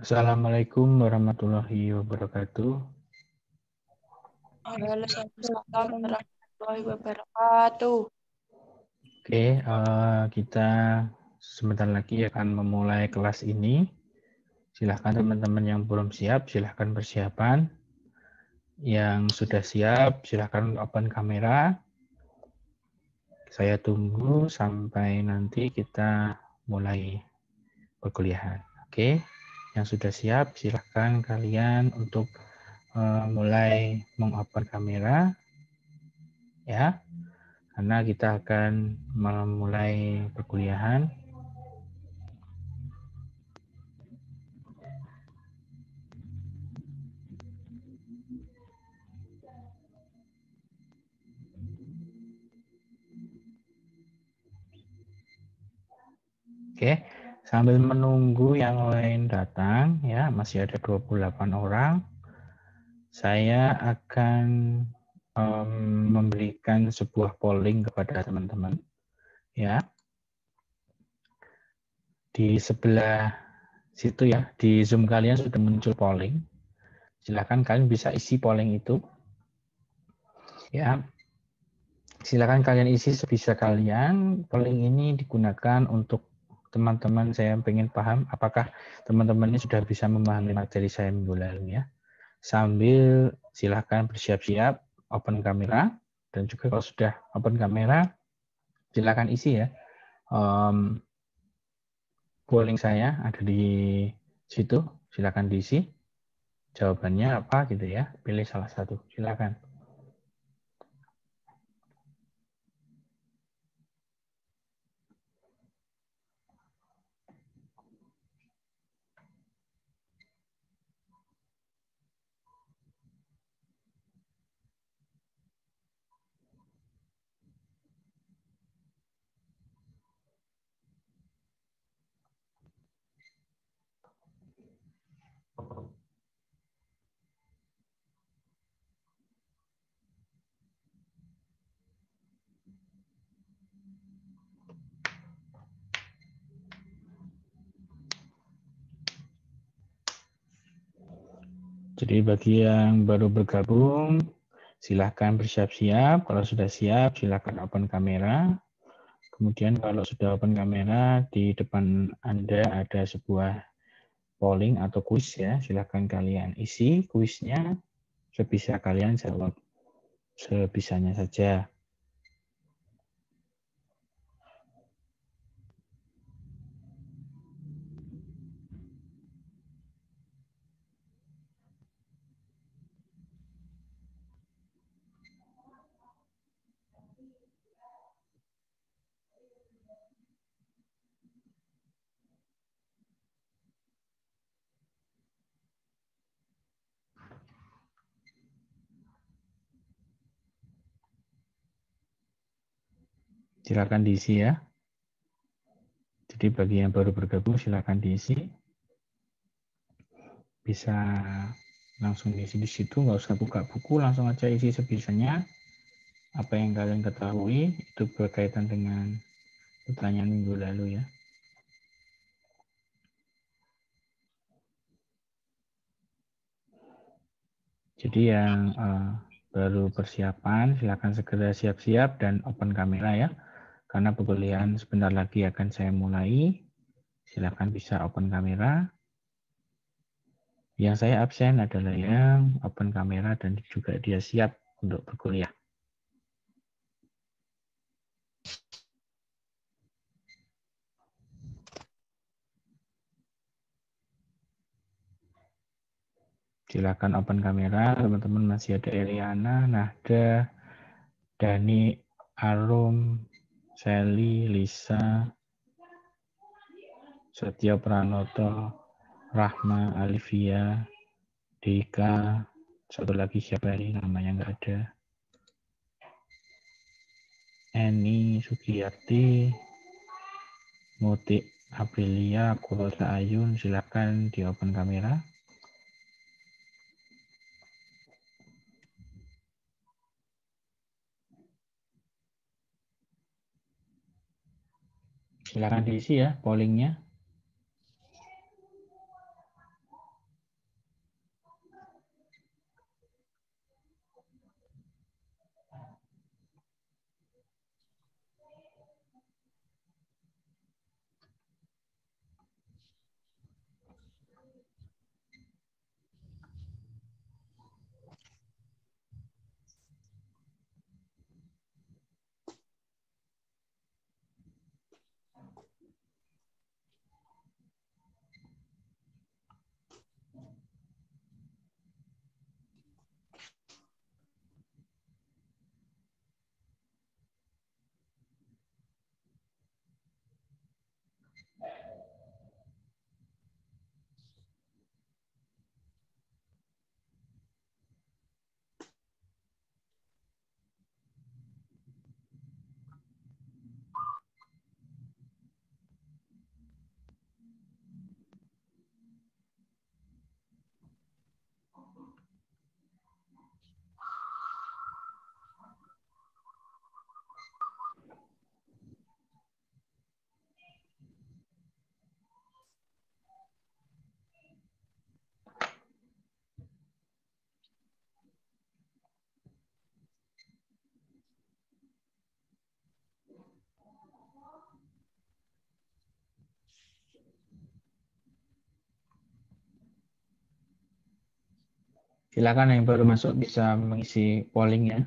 Assalamualaikum warahmatullahi wabarakatuh. Waalaikumsalam warahmatullahi wabarakatuh. Oke, kita sebentar lagi akan memulai kelas ini. Silahkan teman-teman yang belum siap, silahkan persiapan. Yang sudah siap, silahkan open kamera. Saya tunggu sampai nanti kita mulai perkuliahan. Oke, yang sudah siap, silahkan kalian untuk mulai mengopen kamera. Ya. Karena kita akan memulai perkuliahan. Oke, sambil menunggu yang lain datang, ya masih ada 28 orang, saya akan memberikan sebuah polling kepada teman-teman. Ya, di sebelah situ ya, di Zoom kalian sudah muncul polling. Silakan kalian bisa isi polling itu. Ya, silakan kalian isi sebisa kalian. Polling ini digunakan untuk teman-teman saya pengen paham apakah teman-teman ini sudah bisa memahami materi saya minggu lalu ya. Sambil silakan bersiap-siap open kamera dan juga kalau sudah open kamera silakan isi ya. Polling saya ada di situ, silakan diisi. Jawabannya apa gitu ya. Pilih salah satu. Silakan. Jadi bagi yang baru bergabung, silahkan bersiap-siap. Kalau sudah siap, silahkan open kamera. Kemudian kalau sudah open kamera, di depan Anda ada sebuah polling atau kuis ya. Silahkan kalian isi kuisnya sebisa kalian jawab sebisanya saja. Silakan diisi ya. Jadi bagi yang baru bergabung silakan diisi. Bisa langsung diisi di situ, nggak usah buka buku, langsung aja isi sebisanya. Apa yang kalian ketahui itu berkaitan dengan pertanyaan minggu lalu ya. Jadi yang baru persiapan silakan segera siap-siap dan open kamera ya. Karena perkuliahan sebentar lagi akan saya mulai. Silakan bisa open kamera. Yang saya absen adalah yang open kamera dan juga dia siap untuk berkuliah. Silakan open kamera, teman-teman. Masih ada Eliana, Nahda, Dani, Arum, Sally, Lisa, Setio Pranoto, Rahma, Alivia, Dika, satu lagi siapa ini namanya nggak ada. Eni, Sugiyarti, Muti, Aprilia, Kulota Ayun, silakan di open kamera. Silakan diisi ya pollingnya. Silakan yang baru masuk bisa mengisi polling ya.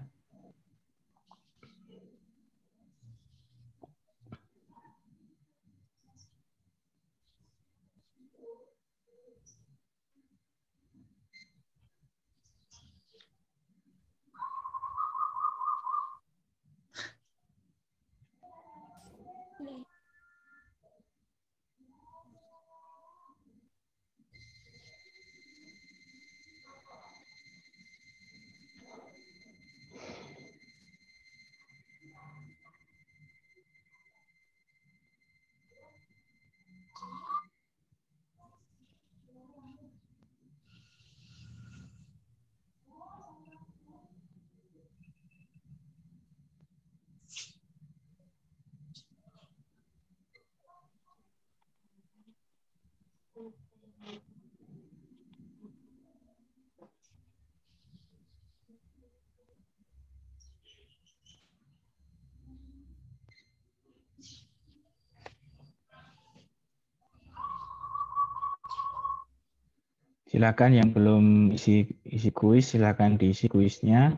Silakan yang belum isi kuis, silakan diisi kuisnya.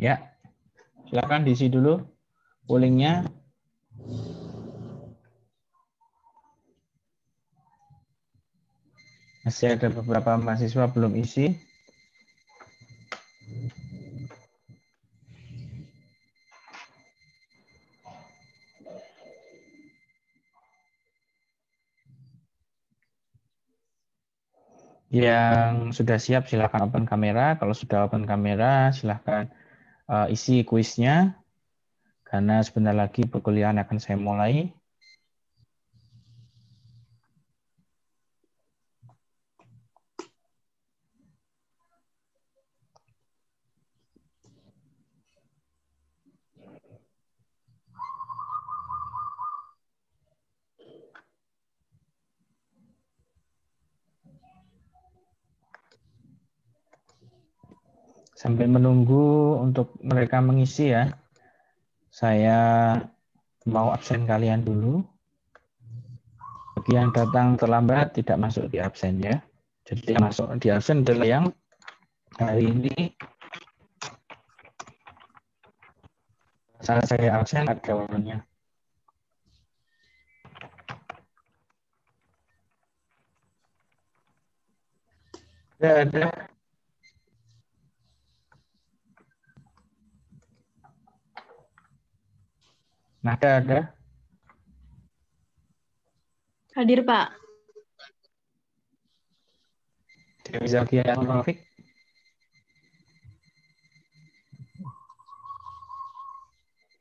Ya, silakan diisi dulu pollingnya. Masih ada beberapa mahasiswa belum isi. Yang sudah siap silakan open kamera. Kalau sudah open kamera, silakan isi kuisnya. Karena sebentar lagi perkuliahan akan saya mulai. Sambil menunggu untuk mereka mengisi ya, saya mau absen kalian dulu. Bagi yang datang terlambat tidak masuk di absen ya. Jadi yang masuk di absen adalah yang hari ini saat saya absen ada warnanya. Ada. Nah, ada. Hadir, Pak. Dewi Zakia yang Rafiq.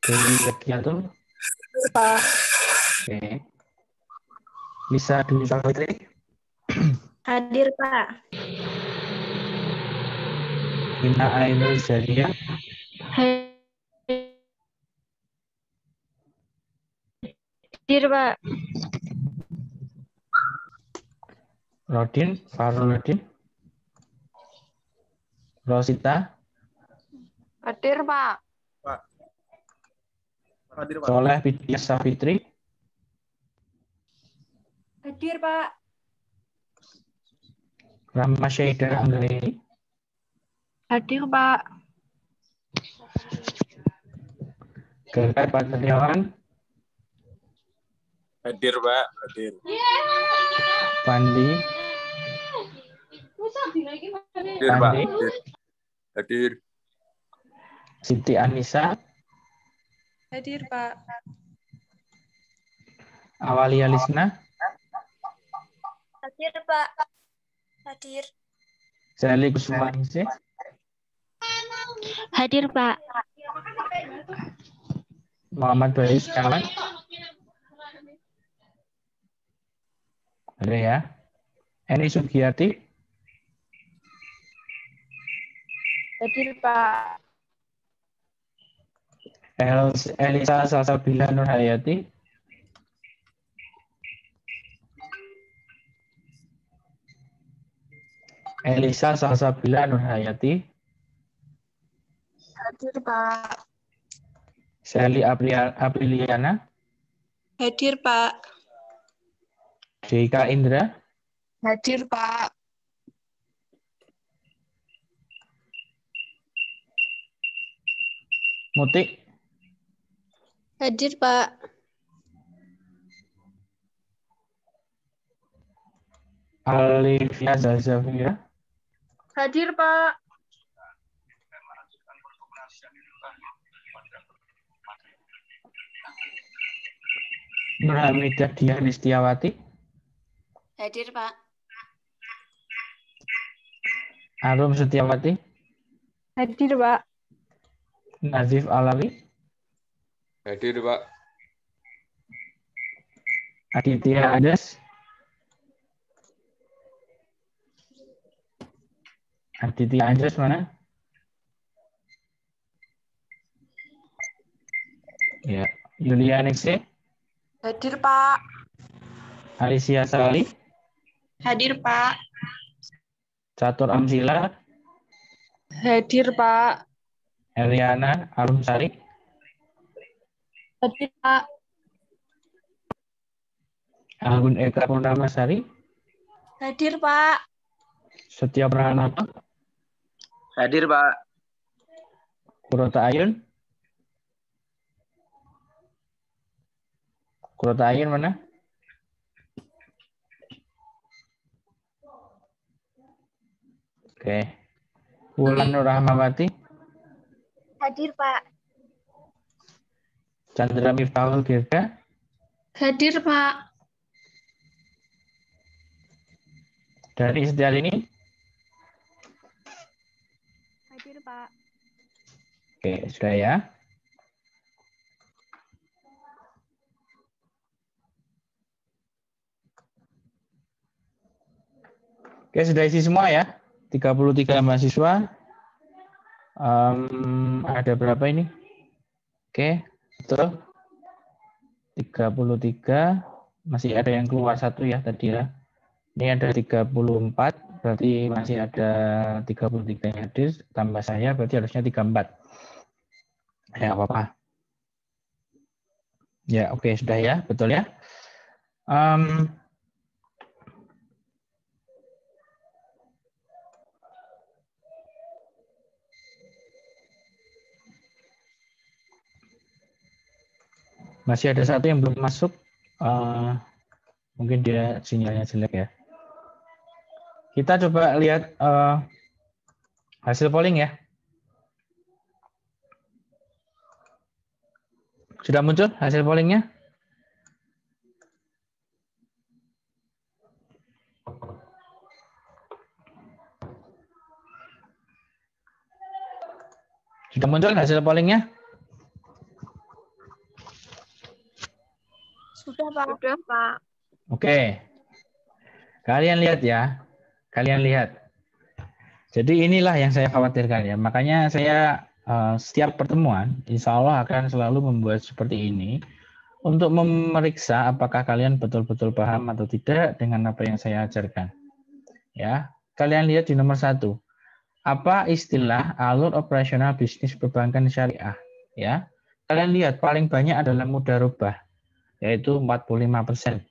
Dewi Zakia tuh. Pak. Oke. Lisa Dwi Savitri. Hadir, Pak. Ina Ainul Zaria. Hadir, Pak. Rodin, Farul Rodin. Rosita. Hadir, Pak. Pak. Hadir, Pak. Soleh Widya Savitri. Hadir, Pak. Rama Syeda Anggraini. Hadir, Pak. Gagai Patriawan. Hadir, Pak. Hadir. Pandi. Hadir, Pak. Pandi. Hadir. Hadir. Siti Anissa, Hadir, Pak. Awalia Lisna, Hadir, Pak. Hadir. Sally Kusumawangse, Hadir, Pak. Muhammad Bayu Setiawan. Ada ya. Eni Sugiyati, Hadir, Pak. Elisa Salsabila Nurhayati, Elisa Salsabila Nurhayati, Hadir, Pak. Sally Apriliana, Hadir, Pak. Jika Indra, Hadir, Pak. Mutik, Hadir, Pak. Alivia Zazavia, Hadir, Pak. Nurhamidah Diah Nistiawati, Hadir, Pak. Arum Setiawati, Hadir, Pak. Nazif Alawi, Hadir, Pak. Aditya Adas, Aditya Anjas mana? Ya, Yulia Nixie, Hadir, Pak. Alicia Sali, Hadir, Pak. Catur Amsila, Hadir, Pak. Eliana Arumsari, Hadir, Pak. Anggun Eka Purnamasari, Hadir, Pak. Setia Pranoto, Hadir, Pak. Kurota Ayun, Kurota Ayun mana? Oke. Wulan Nur Rahmawati, Hadir, Pak. Chandra Miftahul Girda, Hadir, Pak. dari Setialini. Hadir, Pak. Oke, sudah ya. Oke, sudah isi semua ya. 33 mahasiswa. Ada berapa ini? Oke, betul. 33. Masih ada yang keluar satu ya tadi ya. Ini ada 34, berarti masih ada 33 yang hadir. Tambah saya, berarti harusnya 34. Ya, apa-apa. Ya, oke, sudah ya. Betul ya. Masih ada satu yang belum masuk. Mungkin dia sinyalnya jelek ya. Kita coba lihat hasil polling ya. Sudah muncul hasil pollingnya? Sudah muncul hasil pollingnya? Sudah, Pak. Sudah, Pak. Oke. Kalian lihat ya. Kalian lihat. Jadi inilah yang saya khawatirkan ya. Makanya saya setiap pertemuan, insya Allah akan selalu membuat seperti ini untuk memeriksa apakah kalian betul-betul paham atau tidak dengan apa yang saya ajarkan. Ya, kalian lihat di nomor 1. Apa istilah alur operasional bisnis perbankan syariah? Ya, kalian lihat paling banyak adalah mudharabah, yaitu 45%.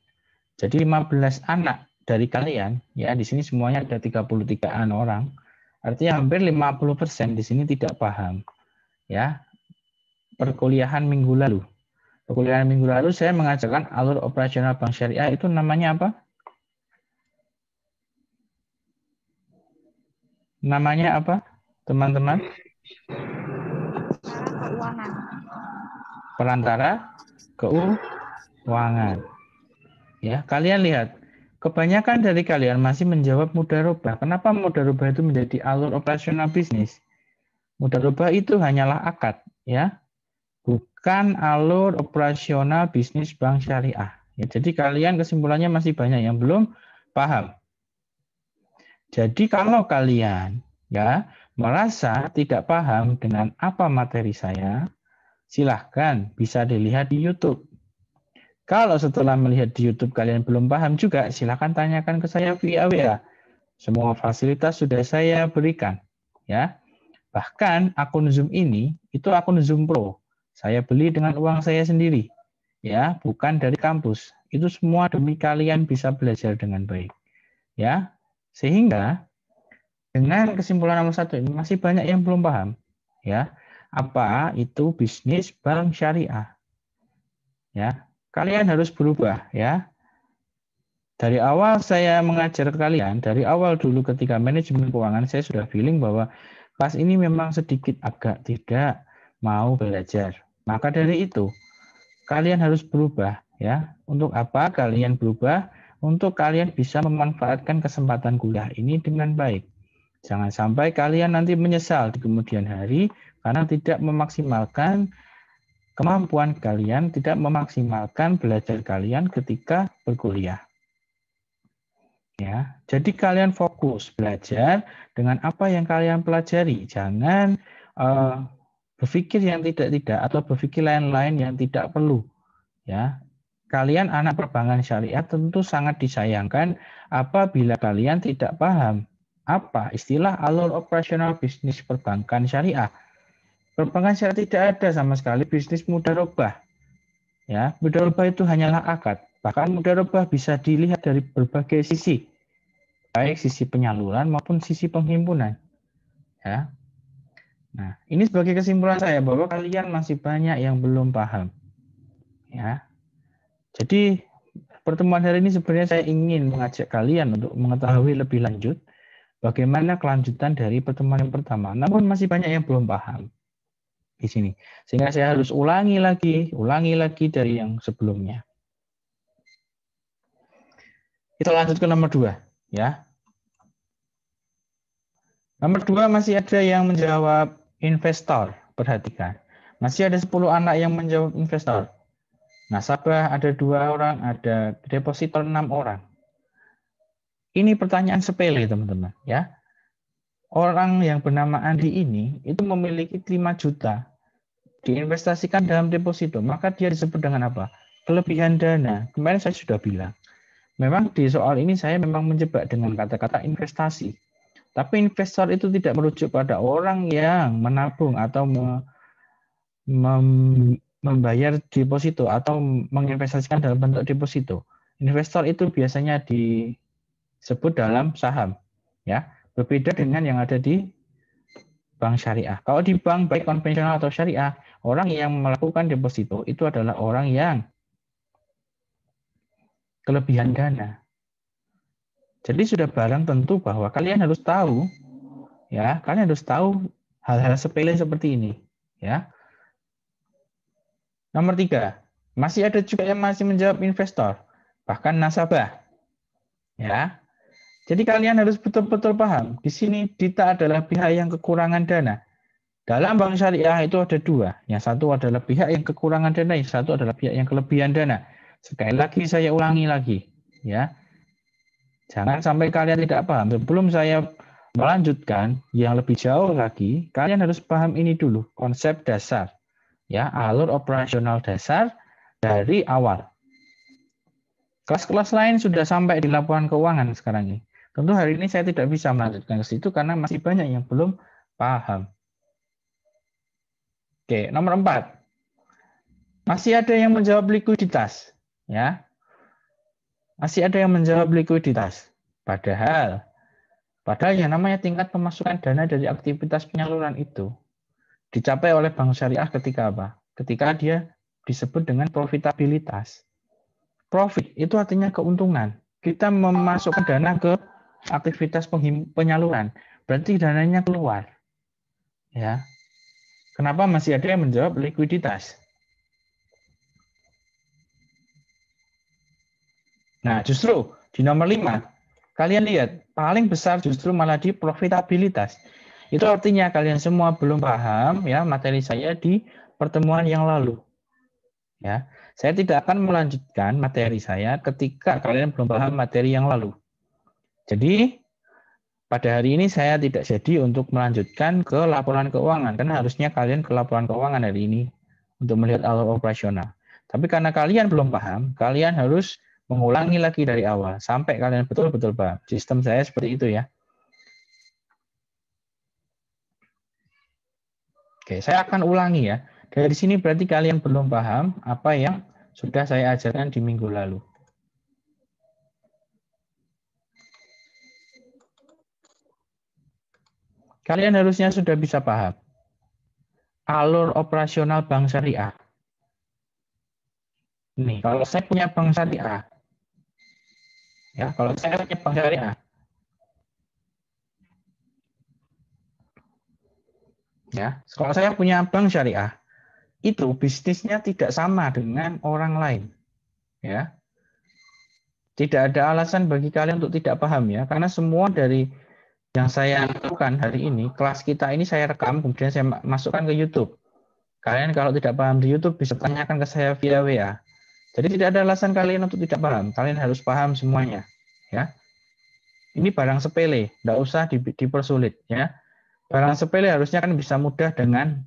Jadi 15 anak dari kalian, ya di sini semuanya ada 33-an orang. Artinya hampir 50% di sini tidak paham. Ya. Perkuliahan minggu lalu. Perkuliahan minggu lalu saya mengajarkan alur operasional bank syariah, itu namanya apa? Namanya apa, teman-teman? keuangan. Perantara keuangan. Ya, kalian lihat, kebanyakan dari kalian masih menjawab mudharabah. Kenapa mudharabah itu menjadi alur operasional bisnis? Mudharabah itu hanyalah akad, ya, bukan alur operasional bisnis bank syariah. Ya, jadi kalian kesimpulannya masih banyak yang belum paham. Jadi kalau kalian ya merasa tidak paham dengan apa materi saya, silahkan bisa dilihat di YouTube. Kalau setelah melihat di YouTube kalian belum paham juga, silahkan tanyakan ke saya via WA. Semua fasilitas sudah saya berikan, ya. Bahkan akun Zoom ini itu akun Zoom Pro. Saya beli dengan uang saya sendiri, ya, bukan dari kampus. Itu semua demi kalian bisa belajar dengan baik, ya. Sehingga dengan kesimpulan nomor 1 ini masih banyak yang belum paham, ya. Apa itu bisnis bank syariah? Ya, kalian harus berubah, ya. Dari awal saya mengajar kalian, dari awal dulu ketika manajemen keuangan, saya sudah feeling bahwa kelas ini memang sedikit agak tidak mau belajar. Maka dari itu, kalian harus berubah, ya. Untuk apa kalian berubah? Untuk kalian bisa memanfaatkan kesempatan kuliah ini dengan baik. Jangan sampai kalian nanti menyesal di kemudian hari karena tidak memaksimalkan kemampuan kalian, tidak memaksimalkan belajar kalian ketika berkuliah. Ya, jadi kalian fokus belajar dengan apa yang kalian pelajari. Jangan berpikir yang tidak-tidak atau berpikir lain-lain yang tidak perlu. Ya, kalian anak perbankan syariah tentu sangat disayangkan apabila kalian tidak paham apa istilah alur operasional bisnis perbankan syariah. Perbankan syariah tidak ada sama sekali bisnis mudharabah. Ya, mudharabah itu hanyalah akad. Bahkan mudharabah bisa dilihat dari berbagai sisi, baik sisi penyaluran maupun sisi penghimpunan. Ya. Nah, ini sebagai kesimpulan saya bahwa kalian masih banyak yang belum paham. Ya. Jadi pertemuan hari ini sebenarnya saya ingin mengajak kalian untuk mengetahui lebih lanjut bagaimana kelanjutan dari pertemuan yang pertama. Namun masih banyak yang belum paham di sini. Sehingga saya harus ulangi lagi dari yang sebelumnya. Kita lanjut ke nomor 2, ya. Nomor 2 masih ada yang menjawab investor. Perhatikan. Masih ada 10 anak yang menjawab investor. Nasabah ada 2 orang, ada depositor 6 orang. Ini pertanyaan sepele, teman-teman, ya. Orang yang bernama Andi ini itu memiliki 5 juta diinvestasikan dalam deposito, maka dia disebut dengan apa? Kelebihan dana. Kemarin saya sudah bilang. Memang di soal ini saya memang menjebak dengan kata-kata investasi. Tapi investor itu tidak merujuk pada orang yang menabung atau membayar deposito atau menginvestasikan dalam bentuk deposito. Investor itu biasanya disebut dalam saham, ya. Berbeda dengan yang ada di bank syariah. Kalau di bank baik konvensional atau syariah, orang yang melakukan deposito itu adalah orang yang kelebihan dana. Jadi sudah barang tentu bahwa kalian harus tahu, ya, kalian harus tahu hal-hal sepele seperti ini, ya. Nomor 3, masih ada juga yang masih menjawab investor, bahkan nasabah, ya. Jadi kalian harus betul-betul paham. Di sini Dita adalah pihak yang kekurangan dana. Dalam bank syariah itu ada 2. Yang satu adalah pihak yang kekurangan dana, yang satu adalah pihak yang kelebihan dana. Sekali lagi saya ulangi lagi, ya. Jangan sampai kalian tidak paham. Sebelum saya melanjutkan yang lebih jauh lagi, kalian harus paham ini dulu, konsep dasar, ya, alur operasional dasar dari awal. Kelas-kelas lain sudah sampai di laporan keuangan sekarang ini. Tentu hari ini saya tidak bisa melanjutkan ke situ karena masih banyak yang belum paham. Oke, nomor 4. Masih ada yang menjawab likuiditas, ya. Masih ada yang menjawab likuiditas. Padahal yang namanya tingkat pemasukan dana dari aktivitas penyaluran itu dicapai oleh bank syariah ketika apa? Ketika dia disebut dengan profitabilitas. Profit itu artinya keuntungan. Kita memasukkan dana ke aktivitas penyaluran, berarti dananya keluar. Ya. Kenapa masih ada yang menjawab likuiditas? Nah, justru di nomor 5, kalian lihat, paling besar justru malah di profitabilitas. Itu artinya kalian semua belum paham ya materi saya di pertemuan yang lalu. Ya, saya tidak akan melanjutkan materi saya ketika kalian belum paham materi yang lalu. Jadi, pada hari ini saya tidak jadi untuk melanjutkan ke laporan keuangan, karena harusnya kalian ke laporan keuangan hari ini untuk melihat alur operasional. Tapi karena kalian belum paham, kalian harus mengulangi lagi dari awal sampai kalian betul-betul paham. Sistem saya seperti itu ya. Oke, saya akan ulangi ya. Dari sini berarti kalian belum paham apa yang sudah saya ajarkan di minggu lalu. Kalian harusnya sudah bisa paham alur operasional bank syariah. Nih, kalau saya punya bank syariah, ya, kalau saya punya bank syariah, ya, kalau saya punya bank syariah, itu bisnisnya tidak sama dengan orang lain, ya. Tidak ada alasan bagi kalian untuk tidak paham ya, karena semua dari yang saya lakukan hari ini, kelas kita ini saya rekam, kemudian saya masukkan ke YouTube. Kalian kalau tidak paham di YouTube bisa tanyakan ke saya via WA. Jadi tidak ada alasan kalian untuk tidak paham. Kalian harus paham semuanya, ya. Ini barang sepele, tidak usah dipersulit, ya. Barang sepele harusnya kan bisa mudah dengan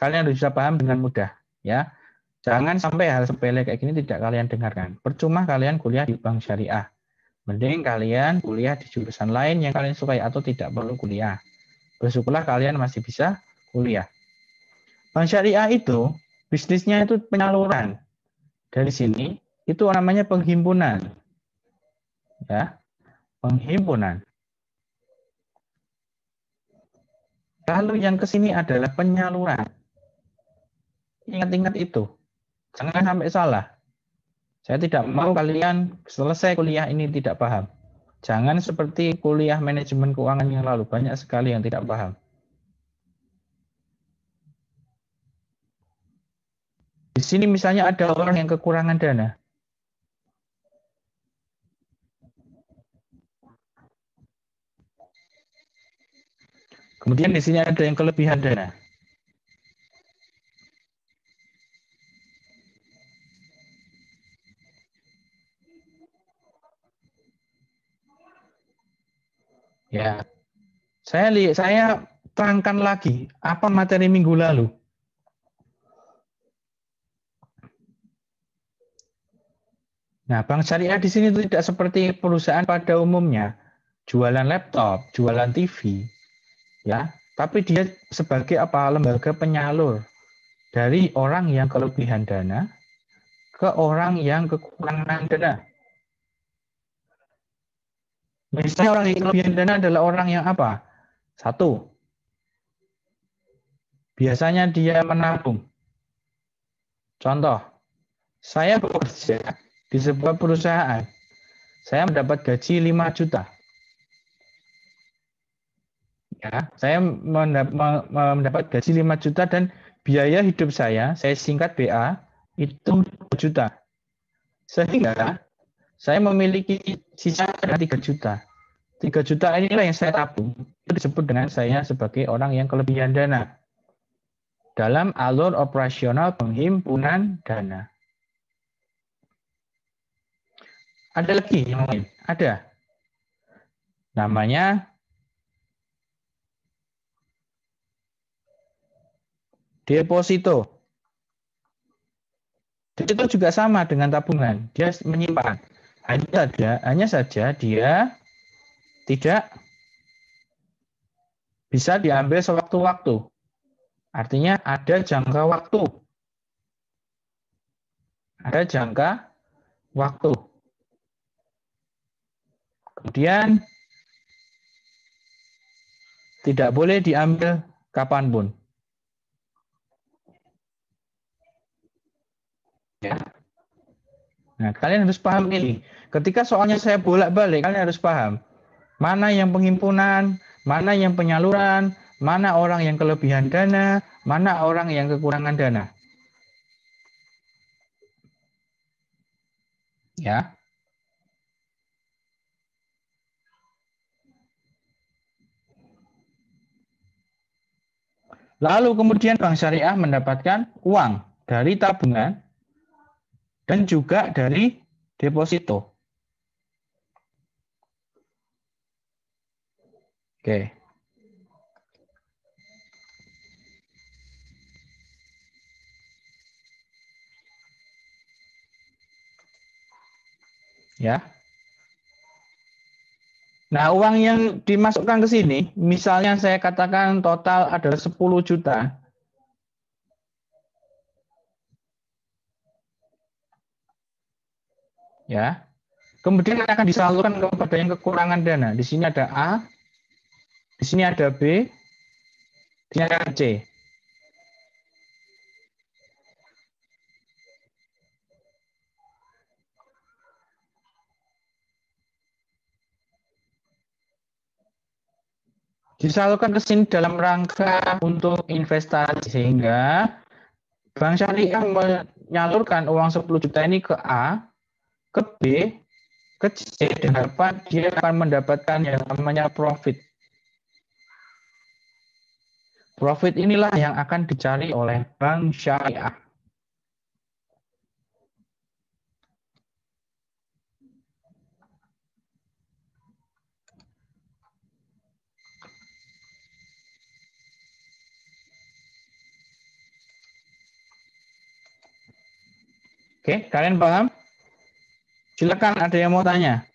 kalian harus bisa paham dengan mudah, ya. Jangan sampai hal sepele kayak gini tidak kalian dengarkan. Percuma kalian kuliah di bank syariah. Mending kalian kuliah di jurusan lain yang kalian sukai atau tidak perlu kuliah. Bersyukurlah kalian masih bisa kuliah. Bank syariah itu bisnisnya itu penyaluran. Dari sini itu namanya penghimpunan. Ya, penghimpunan. Lalu yang ke sini adalah penyaluran. Ingat-ingat itu. Jangan sampai salah. Saya tidak mau kalian selesai kuliah ini tidak paham. Jangan seperti kuliah manajemen keuangan yang lalu. Banyak sekali yang tidak paham. Di sini misalnya ada orang yang kekurangan dana. Kemudian di sini ada yang kelebihan dana. Ya, saya terangkan lagi apa materi minggu lalu. Nah, bank syariah di sini tidak seperti perusahaan pada umumnya, jualan laptop, jualan TV, ya. Tapi dia sebagai apa? Lembaga penyalur dari orang yang kelebihan dana ke orang yang kekurangan dana. Misalnya orang yang kelebihan dana adalah orang yang apa? Satu, biasanya dia menabung. Contoh, saya bekerja di sebuah perusahaan, saya mendapat gaji 5 juta. Ya, saya mendapat gaji 5 juta dan biaya hidup saya singkat BA, itu 2 juta. Sehingga saya memiliki sisa 3 juta. 3 juta inilah yang saya tabung. Itu disebut dengan saya sebagai orang yang kelebihan dana. Dalam alur operasional penghimpunan dana. Ada lagi yang lain? Ada. Namanya deposito. Deposito juga sama dengan tabungan. Dia menyimpan. Hanya saja dia tidak bisa diambil sewaktu-waktu. Artinya ada jangka waktu. Ada jangka waktu. Kemudian tidak boleh diambil kapanpun. Ya. Nah, kalian harus paham ini. Ketika soalnya saya bolak-balik, kalian harus paham. Mana yang penghimpunan, mana yang penyaluran, mana orang yang kelebihan dana, mana orang yang kekurangan dana. Ya. Lalu kemudian Bank Syariah mendapatkan uang dari tabungan dan juga dari deposito. Oke. Ya. Nah, uang yang dimasukkan ke sini, misalnya saya katakan total ada 10 juta. Ya. Kemudian akan disalurkan kepada yang kekurangan dana. Di sini ada A, di sini ada B, di sini ada C. Disalurkan ke sini dalam rangka untuk investasi, sehingga Bank Syariah menyalurkan uang 10 juta ini ke A, ke B, ke C, dan harapan dia akan mendapatkan yang namanya profit. Profit inilah yang akan dicari oleh Bank Syariah. Oke, kalian paham? Silakan, ada yang mau tanya?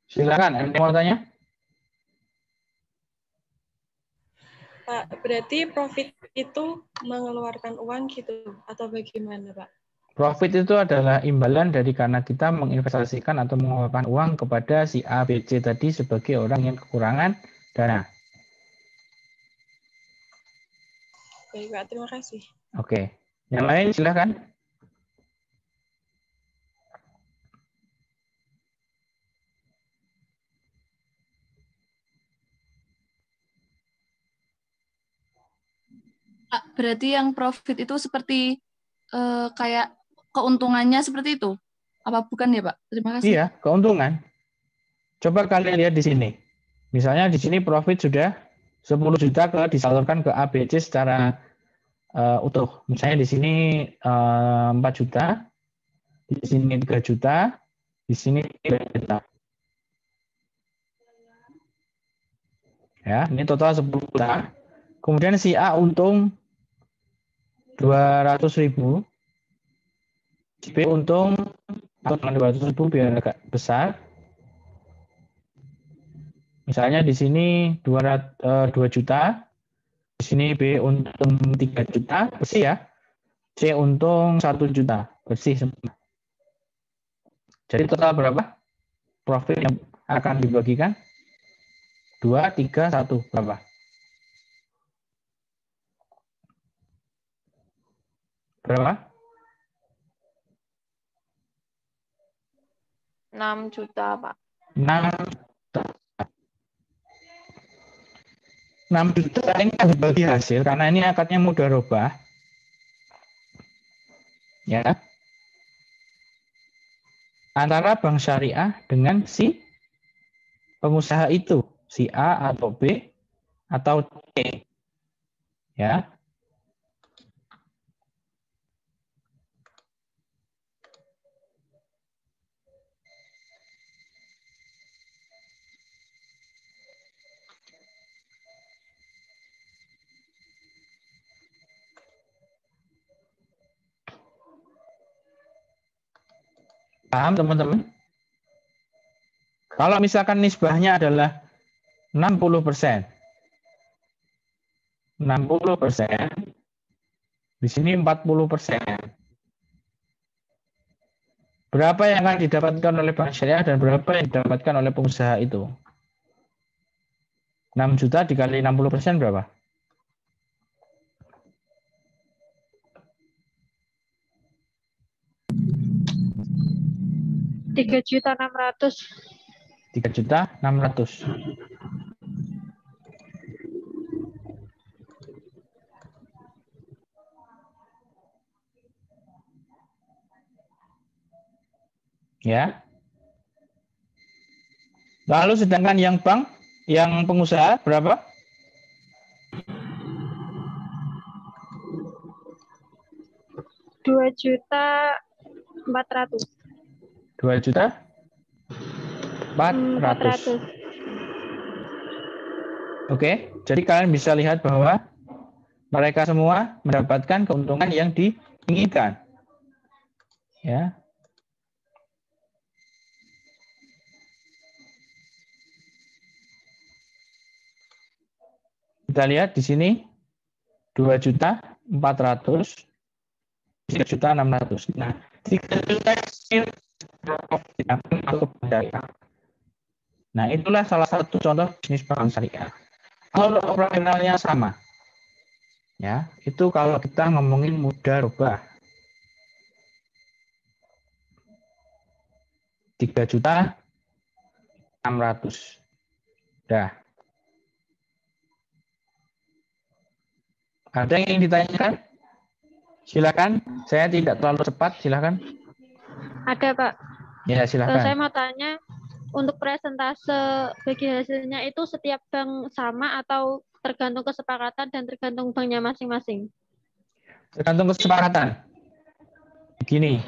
Silakan, ada yang mau tanya? Pak, berarti profit itu mengeluarkan uang gitu atau bagaimana, Pak? Profit itu adalah imbalan dari karena kita menginvestasikan atau mengeluarkan uang kepada si A, B, C tadi sebagai orang yang kekurangan dana. Baik, Pak. Terima kasih. Oke. Yang lain silakan. Pak, berarti yang profit itu seperti kayak keuntungannya seperti itu? Apa bukan ya, Pak? Terima kasih. Iya, keuntungan. Coba kalian lihat di sini. Misalnya di sini profit sudah 10 juta disalurkan ke A, B, C secara utuh. Misalnya di sini 4 juta, di sini 3 juta, di sini 3 juta. Ya, ini total 10 juta. Kemudian si A untung 200.000, si B untung 200.000 biar agak besar. Misalnya di sini 2 juta, di sini B untung 3 juta, bersih ya. C untung 1 juta, bersih semua. Jadi total berapa? Profit yang akan dibagikan? 2, 3, 1. Berapa? Berapa? 6 juta, Pak. 6 juta ini kan dibagi hasil, karena ini akadnya mudharabah. Ya. Antara bank syariah dengan si pengusaha itu, si A atau B atau C. Ya. Paham teman-teman? Kalau misalkan nisbahnya adalah 60%. 60%. Di sini 40%. Berapa yang akan didapatkan oleh bank syariah dan berapa yang didapatkan oleh pengusaha itu? 6 juta dikali 60% berapa? 3.600.000. 3.600.000. Ya. Lalu sedangkan yang bank, yang pengusaha berapa? 2.400.000. 2.400.000. Oke, jadi kalian bisa lihat bahwa mereka semua mendapatkan keuntungan yang diinginkan. Ya. Kita lihat di sini 2.400.000, 3.600.000. Nah, 3.000.000 Nah, itulah salah satu contoh bisnis bank syariah. Kalau operasionalnya sama, ya, itu kalau kita ngomongin mudharabah 3.600.000. Dah. Ada yang ditanyakan? Silakan. Saya tidak terlalu cepat. Silakan. Ada, Pak. Ya, silakan. Saya mau tanya, untuk persentase bagi hasilnya itu setiap bank sama atau tergantung kesepakatan dan tergantung banknya masing-masing? Tergantung kesepakatan. Begini,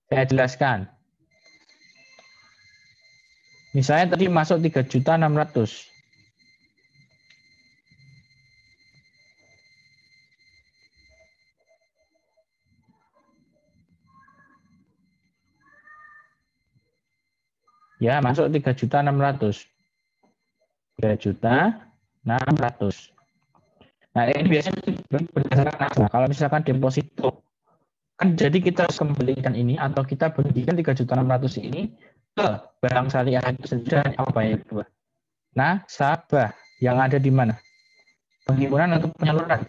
saya jelaskan. Misalnya tadi masuk 3.600.000. Ya, masuk 3.600.000. 3.600.000. Nah, ini biasanya berdasarkan apa? Kalau misalkan deposito, kan jadi kita harus kembalikan ini atau kita bagikan 3.600.000 ini ke bank syariah itu sendiri apa ya, Bu? Nah, nasabah yang ada di mana? Penghimpunan atau penyaluran?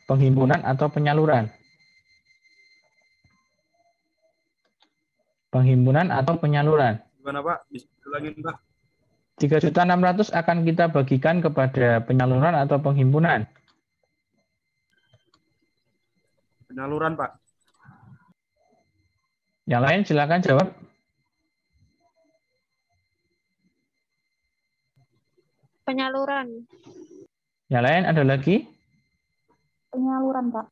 Penghimpunan atau penyaluran? Penghimpunan atau penyaluran? Gimana Pak? Bisa lagi Pak? 3.600.000 akan kita bagikan kepada penyaluran atau penghimpunan? Penyaluran Pak. Yang lain silakan jawab. Penyaluran. Yang lain ada lagi? Penyaluran, Pak.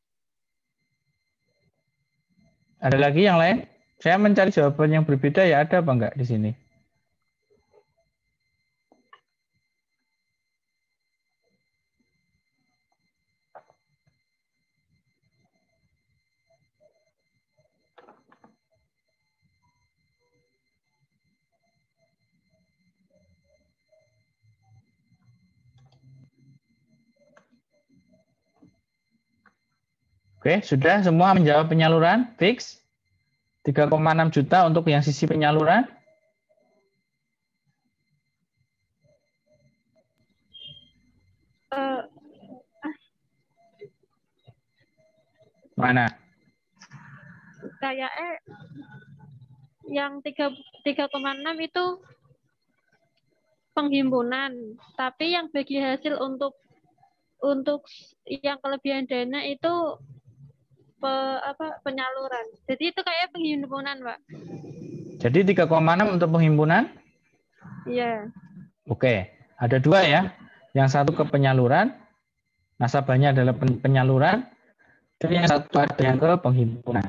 Ada lagi yang lain? Saya mencari jawaban yang berbeda, ya ada apa enggak di sini? Oke, sudah semua menjawab penyaluran? Fix? 3,6 juta untuk yang sisi penyaluran? Mana? Kayaknya yang 3,6 itu penghimpunan, tapi yang bagi hasil untuk yang kelebihan dana itu penyaluran. Jadi itu kayak penghimpunan, Pak. Jadi 3,6 untuk penghimpunan? Iya. Oke, ada dua ya. Yang satu ke penyaluran, nasabahnya adalah penyaluran, dan yang satu ada yang ke penghimpunan.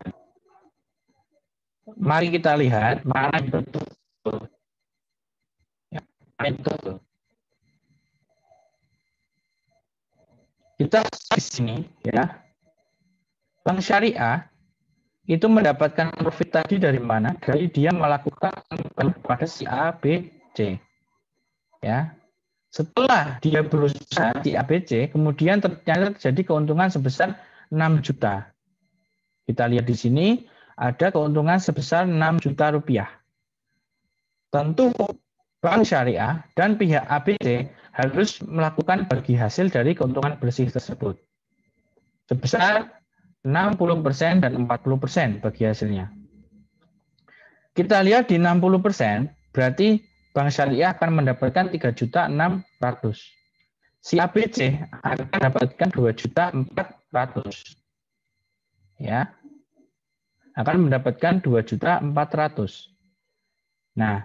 Mari kita lihat mana yang betul. Ya, mana yang betul. Kita di sini ya. Bank syariah itu mendapatkan profit tadi dari mana? Dari dia melakukan pada si A, B, C. Ya. Setelah dia berusaha di ABC, kemudian ternyata terjadi keuntungan sebesar 6 juta. Kita lihat di sini ada keuntungan sebesar 6 juta rupiah. Tentu bank syariah dan pihak ABC harus melakukan bagi hasil dari keuntungan bersih tersebut sebesar 60% dan 40% bagi hasilnya. Kita lihat di 60%, berarti Bank Syariah akan mendapatkan 3.600.000. Si ABC akan mendapatkan 2.400.000. Ya. Akan mendapatkan 2.400.000. Nah,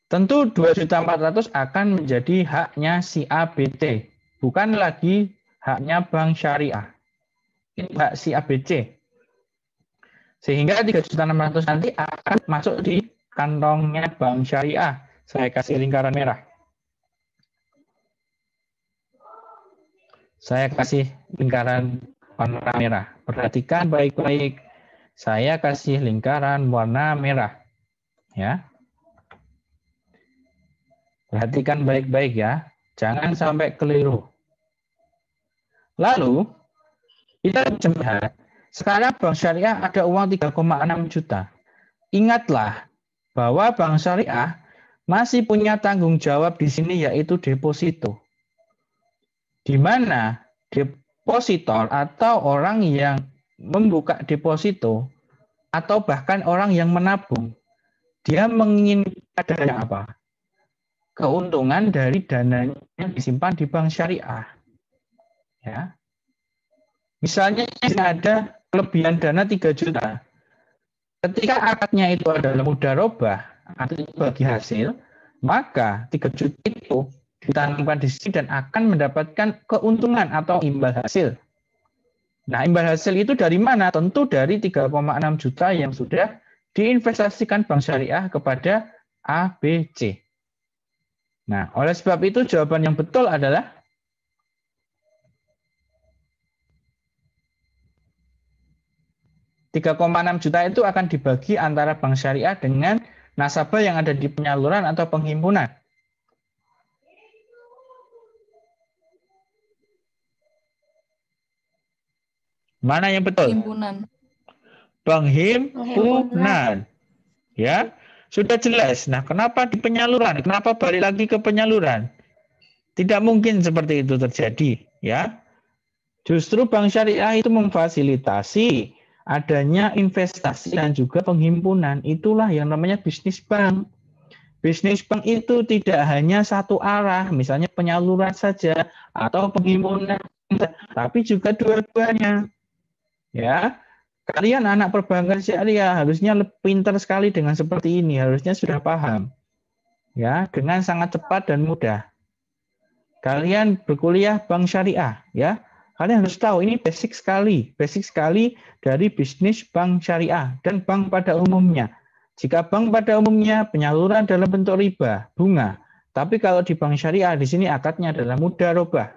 tentu 2.400.000 akan menjadi haknya si ABC, bukan lagi haknya Bank Syariah. Ini hak si ABC. Sehingga 3.600.000 nanti akan masuk di kantongnya Bank Syariah. Saya kasih lingkaran merah. Saya kasih lingkaran warna merah. Perhatikan baik-baik. Saya kasih lingkaran warna merah. Ya. Perhatikan baik-baik ya. Jangan sampai keliru. Lalu, kita bisa melihat, sekarang Bank Syariah ada uang 3,6 juta. Ingatlah bahwa Bank Syariah masih punya tanggung jawab di sini yaitu deposito. Di mana depositor atau orang yang membuka deposito atau bahkan orang yang menabung, dia menginginkan adanya apa? Keuntungan dari dana yang disimpan di Bank Syariah. Ya. Misalnya ada kelebihan dana 3 juta. Ketika akadnya itu adalah mudharabah atau bagi hasil, maka 3 juta itu ditanamkan di sini dan akan mendapatkan keuntungan atau imbal hasil. Nah, imbal hasil itu dari mana? Tentu dari 3,6 juta yang sudah diinvestasikan Bank Syariah kepada ABC. Nah, oleh sebab itu jawaban yang betul adalah 3,6 juta itu akan dibagi antara Bank Syariah dengan nasabah yang ada di penyaluran atau penghimpunan. Mana yang betul? Himpunan. Penghimpunan. Ya, sudah jelas. Nah, kenapa di penyaluran? Kenapa balik lagi ke penyaluran? Tidak mungkin seperti itu terjadi, ya. Justru Bank Syariah itu memfasilitasi adanya investasi dan juga penghimpunan. Itulah yang namanya bisnis bank. Bisnis bank itu tidak hanya satu arah, misalnya penyaluran saja atau penghimpunan, tapi juga dua-duanya. Ya, kalian anak perbankan syariah harusnya lebih pintar sekali dengan seperti ini, harusnya sudah paham. Ya, dengan sangat cepat dan mudah. Kalian berkuliah bank syariah, ya. Kalian harus tahu ini basic sekali dari bisnis bank syariah dan bank pada umumnya. Jika bank pada umumnya penyaluran dalam bentuk riba, bunga. Tapi kalau di bank syariah di sini akadnya adalah mudharabah.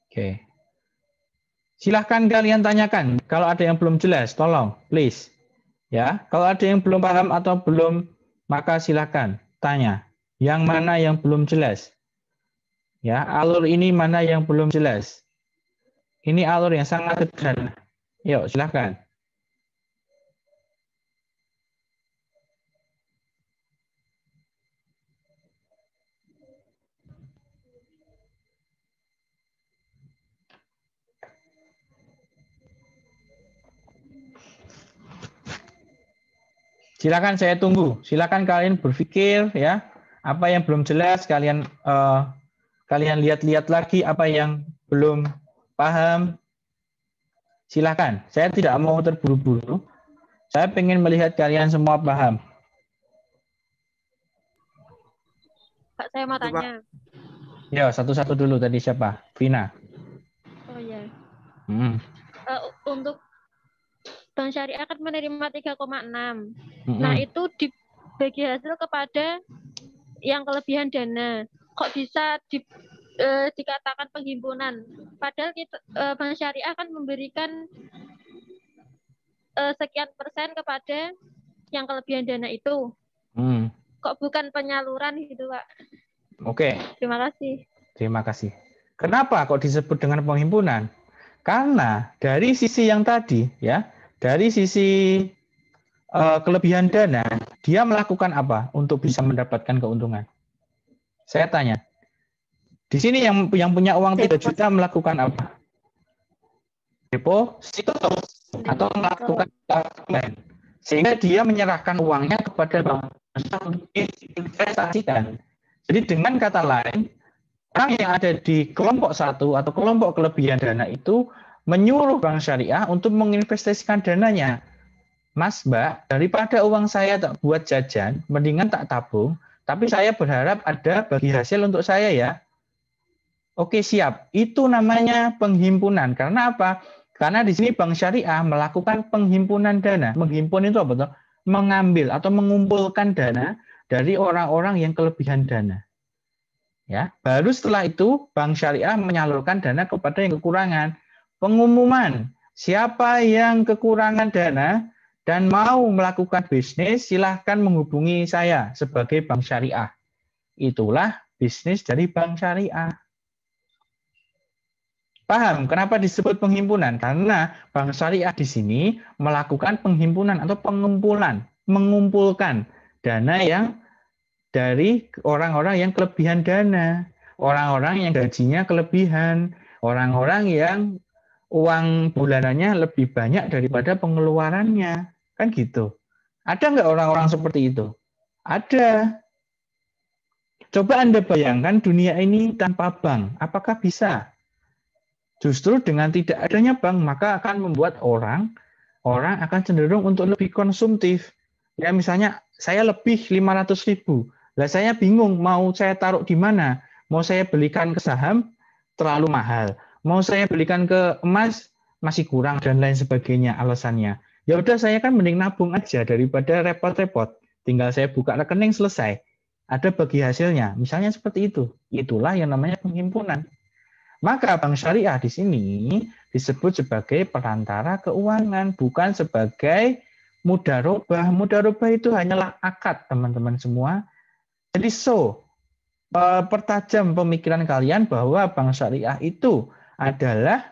Oke. Silahkan kalian tanyakan. Kalau ada yang belum jelas, tolong, please. Ya, kalau ada yang belum paham atau belum, maka silahkan tanya. Yang mana yang belum jelas? Ya, alur ini mana yang belum jelas? Ini alur yang sangat sederhana. Yuk, silahkan. Silakan, saya tunggu. Silakan kalian berpikir ya, apa yang belum jelas kalian kalian lihat-lihat lagi, apa yang belum paham. Silakan. Saya tidak mau terburu-buru. Saya ingin melihat kalian semua paham. Pak, saya mau tanya. Ya, satu-satu dulu tadi siapa? Vina. Oh ya. Untuk Bank Syariah akan menerima 3,6. Nah, itu dibagi hasil kepada yang kelebihan dana. Kok bisa dikatakan penghimpunan? Padahal Bank Syariah akan memberikan sekian persen kepada yang kelebihan dana itu. Kok bukan penyaluran gitu, Pak? Oke. Terima kasih. Terima kasih. Kenapa kok disebut dengan penghimpunan? Karena dari sisi yang tadi, ya, dari sisi kelebihan dana, dia melakukan apa untuk bisa mendapatkan keuntungan? Saya tanya. Di sini yang punya uang 3 juta melakukan apa? deposito atau melakukan investment, sehingga dia menyerahkan uangnya kepada bank untuk diinvestasikan. Jadi dengan kata lain, orang yang ada di kelompok satu atau kelompok kelebihan dana itu menyuruh bank syariah untuk menginvestasikan dananya. Mas, Mbak, daripada uang saya tak buat jajan, mendingan tak tabung, tapi saya berharap ada bagi hasil untuk saya ya. Oke, siap. Itu namanya penghimpunan. Karena apa? Karena di sini bank syariah melakukan penghimpunan dana. Menghimpun itu apa tuh? Mengambil atau mengumpulkan dana dari orang-orang yang kelebihan dana. Ya, baru setelah itu bank syariah menyalurkan dana kepada yang kekurangan. Pengumuman, siapa yang kekurangan dana dan mau melakukan bisnis, silahkan menghubungi saya sebagai bank syariah. Itulah bisnis dari bank syariah. Paham kenapa disebut penghimpunan? Karena bank syariah di sini melakukan penghimpunan atau pengumpulan, mengumpulkan dana yang dari orang-orang yang kelebihan dana, orang-orang yang gajinya kelebihan, orang-orang yang uang bulanannya lebih banyak daripada pengeluarannya. Kan gitu. Ada nggak orang-orang seperti itu? Ada. Coba Anda bayangkan dunia ini tanpa bank. Apakah bisa? Justru dengan tidak adanya bank, maka akan membuat orang akan cenderung untuk lebih konsumtif. Ya misalnya, saya lebih 500.000. Lah saya bingung mau saya taruh di mana. Mau saya belikan ke saham, terlalu mahal. Mau saya belikan ke emas, masih kurang dan lain sebagainya alasannya. Ya udah saya kan mending nabung aja daripada repot-repot. Tinggal saya buka rekening selesai. Ada bagi hasilnya. Misalnya seperti itu. Itulah yang namanya penghimpunan. Maka bank syariah di sini disebut sebagai perantara keuangan, bukan sebagai mudharabah. Mudharabah itu hanyalah akad, teman-teman semua. Jadi pertajam pemikiran kalian bahwa bank syariah itu adalah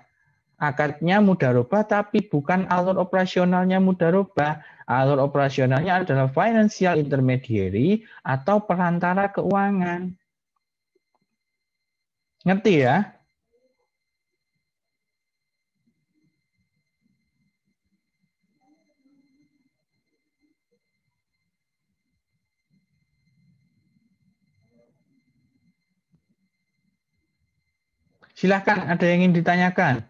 akadnya mudharabah, tapi bukan alur operasionalnya mudharabah. Alur operasionalnya adalah financial intermediary atau perantara keuangan. Ngerti ya? Silahkan, ada yang ingin ditanyakan?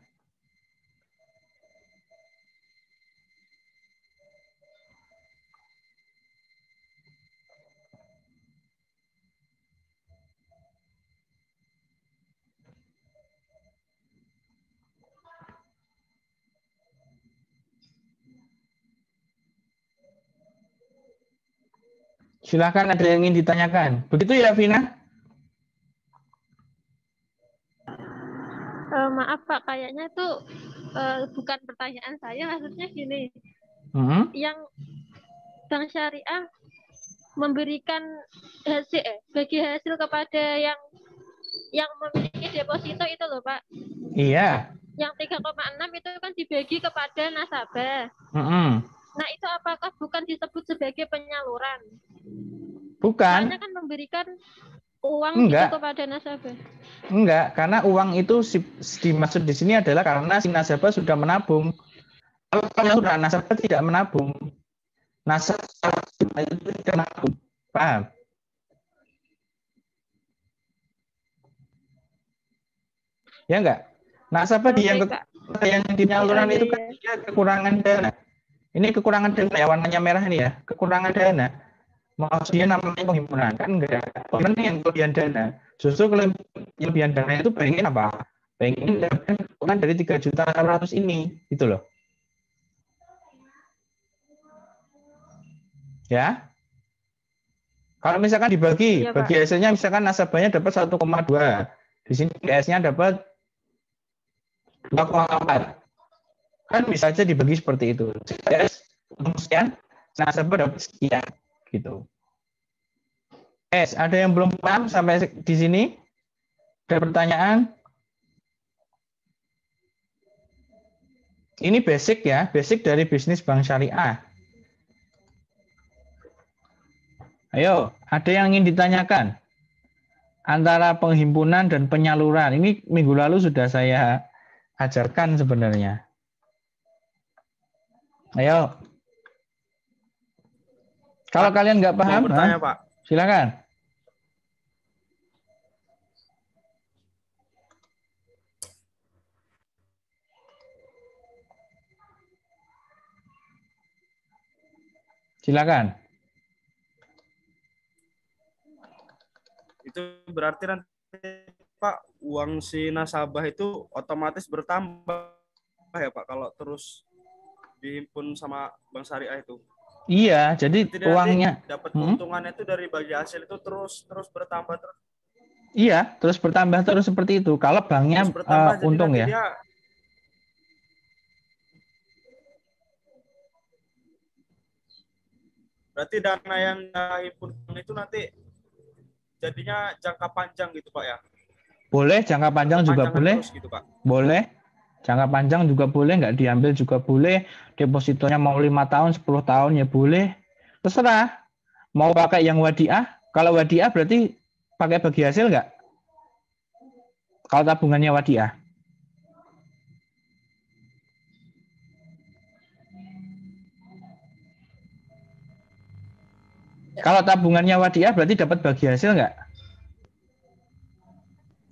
Silahkan, ada yang ingin ditanyakan. Begitu ya, Vina? Maaf Pak, kayaknya itu bukan pertanyaan saya, maksudnya gini. Yang bank syariah memberikan hasil bagi hasil kepada yang memiliki deposito itu loh Pak. Iya. Yang 3,6 itu kan dibagi kepada nasabah. Nah itu apakah bukan disebut sebagai penyaluran? Bukan. Soalnya kan memberikan uang itu kepada nasabah. Enggak, karena uang itu dimaksud di sini adalah karena si nasabah sudah menabung. Kalau sudah nasabah tidak menabung, nasabah itu tidak menabung. Paham? Ya enggak? Nasabah yang penyaluran itu kan dia kekurangan dana. Ini kekurangan dana ya, warnanya merah ini ya, kekurangan dana. Maksudnya namanya penghimpunan kan enggak. Penghimpunan yang kelebihan dana. Justru kelebihan dana itu pengen apa? Pengen dapatkan dari 3.600.000 ini, gitu loh. Ya. Kalau misalkan dibagi, bagi hasilnya misalkan nasabahnya dapat 1,2. Di sini DS-nya dapat 2,4. Kan bisa aja dibagi seperti itu. DS sekian, nasabah dapat sekian, gitu. Ada yang belum paham sampai di sini? Ada pertanyaan? Ini basic ya, basic dari bisnis bank syariah. Ayo, ada yang ingin ditanyakan? Antara penghimpunan dan penyaluran. Ini minggu lalu sudah saya ajarkan sebenarnya. Ayo. Kalau kalian nggak paham, Mau bertanya, Pak. Silakan. Silakan. Itu berarti nanti Pak, uang si nasabah itu otomatis bertambah ya Pak kalau terus dihimpun sama Bank Syariah itu. Iya, jadi Jadi uangnya dapat keuntungannya itu dari bagi hasil itu terus bertambah terus. Iya, terus bertambah terus seperti itu. Kalau banknya untung ya. Berarti dana yang dihimpun itu nanti jadinya jangka panjang gitu Pak ya? Boleh, jangka panjang juga boleh. Terus gitu, Pak. Boleh. Jangka panjang juga boleh, nggak diambil juga boleh. Depositonya mau 5 tahun, 10 tahun ya boleh. Terserah. Mau pakai yang wadiah. Kalau wadiah berarti pakai bagi hasil nggak? Kalau tabungannya wadiah. Kalau tabungannya wadiah berarti dapat bagi hasil nggak?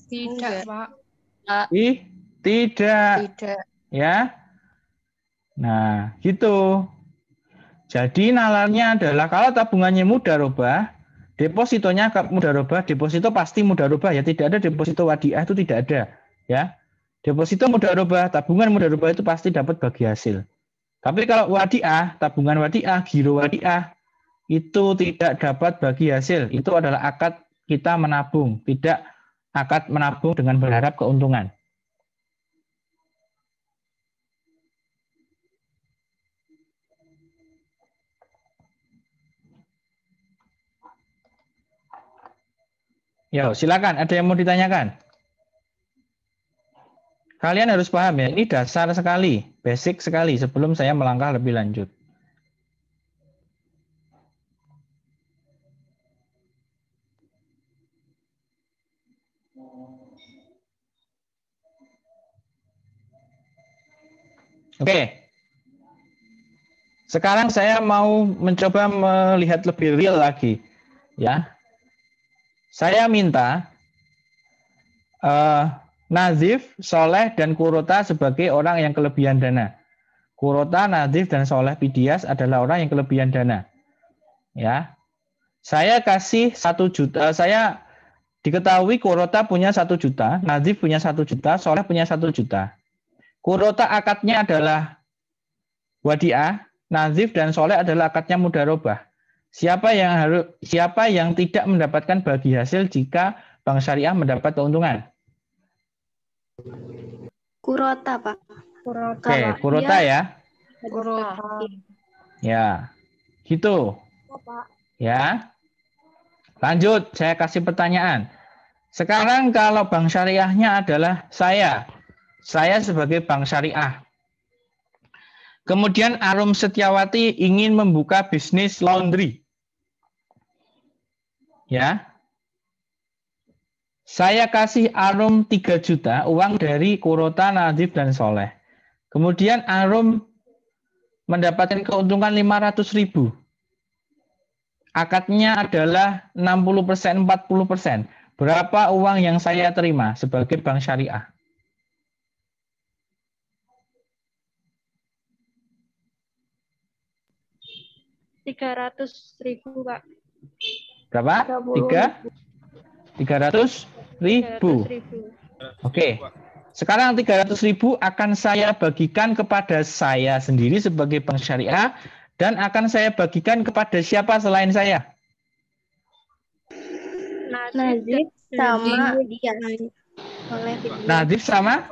Tidak, Pak. Tidak. Ya. Nah, gitu. Jadi nalarnya adalah kalau tabungannya mudharobah, depositonya mudharobah, deposito pasti mudharobah ya, tidak ada deposito wadiah itu tidak ada, ya. Deposito mudharobah, tabungan mudharobah itu pasti dapat bagi hasil. Tapi kalau wadiah, tabungan wadiah, giro wadiah itu tidak dapat bagi hasil. Itu adalah akad kita menabung, tidak akad menabung dengan berharap keuntungan. Ya, silakan. Ada yang mau ditanyakan? Kalian harus paham ya, ini dasar sekali, basic sekali sebelum saya melangkah lebih lanjut. Oke. Sekarang saya mau mencoba melihat lebih real lagi, ya. Saya minta Nazif, Soleh, dan Kurota sebagai orang yang kelebihan dana. Kurota, Nazif, dan Soleh Pidias adalah orang yang kelebihan dana. Ya, saya kasih 1 juta. Saya diketahui Kurota punya 1 juta, Nazif punya 1 juta, Soleh punya 1 juta. Kurota akadnya adalah wadiah, Nazif dan Soleh adalah akadnya mudharobah. Siapa yang tidak mendapatkan bagi hasil jika Bank Syariah mendapat keuntungan? Kurota, Pak. Kurota. Oke, Kurota ya. Kurota. Ya, gitu. Ya. Lanjut, saya kasih pertanyaan. Sekarang kalau Bank Syariahnya adalah saya sebagai Bank Syariah. Kemudian Arum Setiawati ingin membuka bisnis laundry. Ya. Saya kasih Arum 3 juta uang dari Kurota, Nazif, dan Soleh. Kemudian Arum mendapatkan keuntungan 500.000. Akadnya adalah 60%, 40%. Berapa uang yang saya terima sebagai Bank Syariah? Rp300.000, Pak. Berapa? 300.000. Oke. Sekarang 300.000 akan saya bagikan kepada saya sendiri sebagai Bank Syariah dan akan saya bagikan kepada siapa selain saya? Nazif sama dia. Nazif sama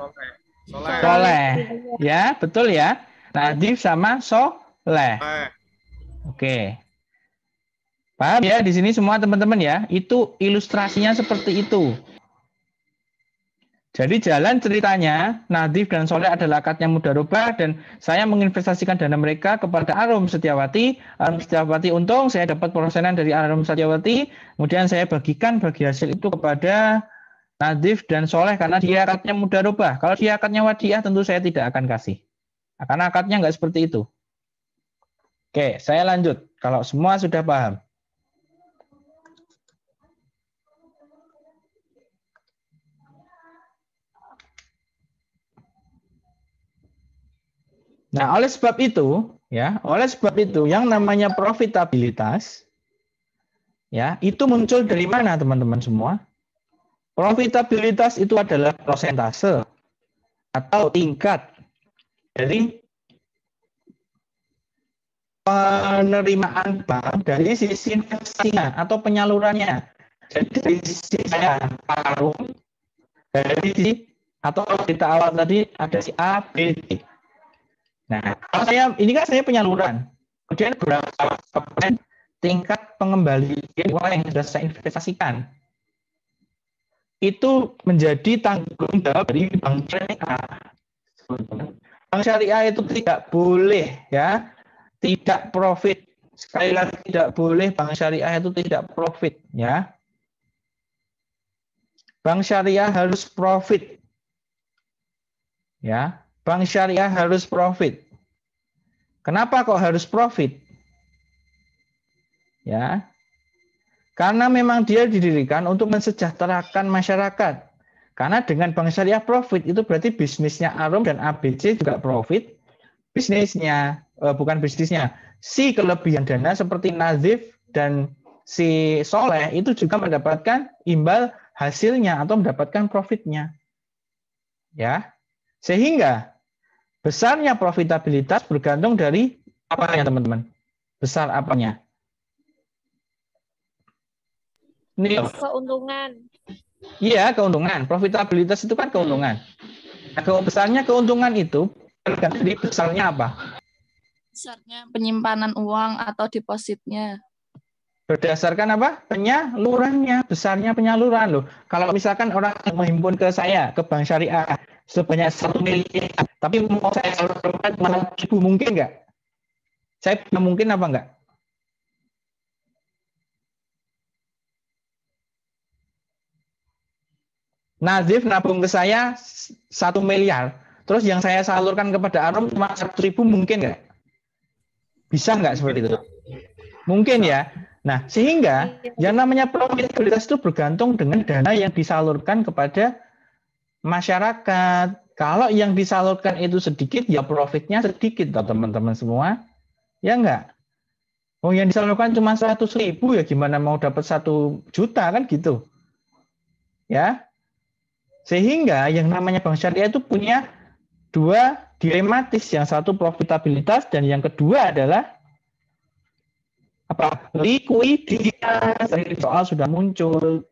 Soleh. Ya, betul ya. Nazif sama Soleh. Oke. Paham ya di sini semua teman-teman ya? Itu ilustrasinya seperti itu. Jadi jalan ceritanya, Nazif dan Soleh adalah akadnya mudharobah dan saya menginvestasikan dana mereka kepada Arum Setiawati. Arum Setiawati untung, saya dapat persenan dari Arum Setiawati. Kemudian saya bagikan bagi hasil itu kepada Nazif dan Soleh karena dia akadnya mudharobah. Kalau dia akadnya wadiah tentu saya tidak akan kasih. Karena akadnya nggak seperti itu. Oke, saya lanjut. Kalau semua sudah paham. Nah, oleh sebab itu yang namanya profitabilitas ya, itu muncul dari mana teman-teman semua? Profitabilitas itu adalah prosentase atau tingkat dari penerimaan bank dari sisi investasinya atau penyalurannya. Jadi dari sisi saya Arung, dari sisi atau kita awal tadi ada si A, B, C. Nah, kalau ini kan saya penyaluran. Kemudian berapa persen tingkat pengembalian uang yang sudah saya investasikan? Itu menjadi tanggung jawab dari Bank Syariah. Bank Syariah itu tidak boleh ya, tidak profit. Sekali lagi tidak boleh Bank Syariah itu tidak profit ya. Bank Syariah harus profit. Ya, Bank Syariah harus profit. Kenapa kok harus profit? Ya. Karena memang dia didirikan untuk mensejahterakan masyarakat. Karena dengan Bank Syariah profit itu berarti bisnisnya Arum dan ABC juga profit. Bisnisnya, si kelebihan dana seperti Nazif dan si Soleh itu juga mendapatkan imbal hasilnya atau mendapatkan profitnya. Ya. Sehingga besarnya profitabilitas bergantung dari apanya teman-teman? Besar apanya? Ini keuntungan. Iya, keuntungan. Profitabilitas itu kan keuntungan. Nah, besarnya keuntungan itu tergantung dari besarnya apa? Besarnya penyimpanan uang atau depositnya. Berdasarkan apa? Penyalurannya, besarnya penyaluran loh. Kalau misalkan orang menghimpun ke saya, ke Bank Syariah, sebanyak 1 miliar, tapi mau saya salurkan 1.000, mungkin nggak? Saya mungkin apa nggak? Nazif nabung ke saya 1 miliar. Terus yang saya salurkan kepada Arum cuma 100.000, mungkin nggak? Bisa nggak seperti itu? Mungkin ya. Nah, sehingga yang namanya profitabilitas itu bergantung dengan dana yang disalurkan kepada masyarakat. Kalau yang disalurkan itu sedikit, ya profitnya sedikit, teman-teman semua. Ya enggak? Oh, yang disalurkan cuma 100.000, ya gimana mau dapat 1 juta kan gitu. Ya. Sehingga yang namanya Bank Syariah itu punya 2 dilematis. Yang satu profitabilitas dan yang kedua adalah apa? Likuiditas. Tadi soal sudah muncul.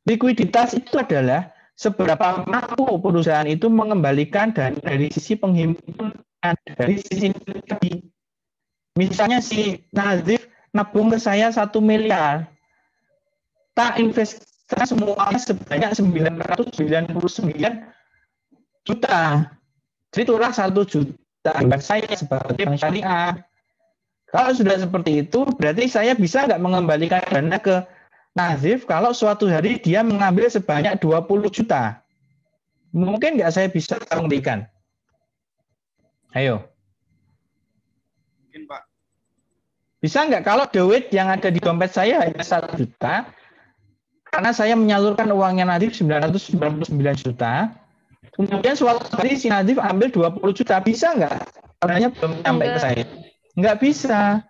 Likuiditas itu adalah seberapa mampu perusahaan itu mengembalikan dana dari sisi penghimpunan, dari sisi tadi. Misalnya si Nazif nabung ke saya 1 miliar. Tak investasi semuanya sebanyak 999 juta. Jadi itulah 1 juta saya sebagai Bank Syariah. Kalau sudah seperti itu, berarti saya bisa nggak mengembalikan dana ke Nazif kalau suatu hari dia mengambil sebanyak 20 juta. Mungkin nggak saya bisa kembalikan? Ayo. Mungkin, Pak. Bisa nggak kalau duit yang ada di dompet saya hanya 1 juta, karena saya menyalurkan uangnya Nazif 999 juta, kemudian suatu hari si Nazif ambil 20 juta, bisa nggak? Karena belum sampai ke saya. Nggak bisa.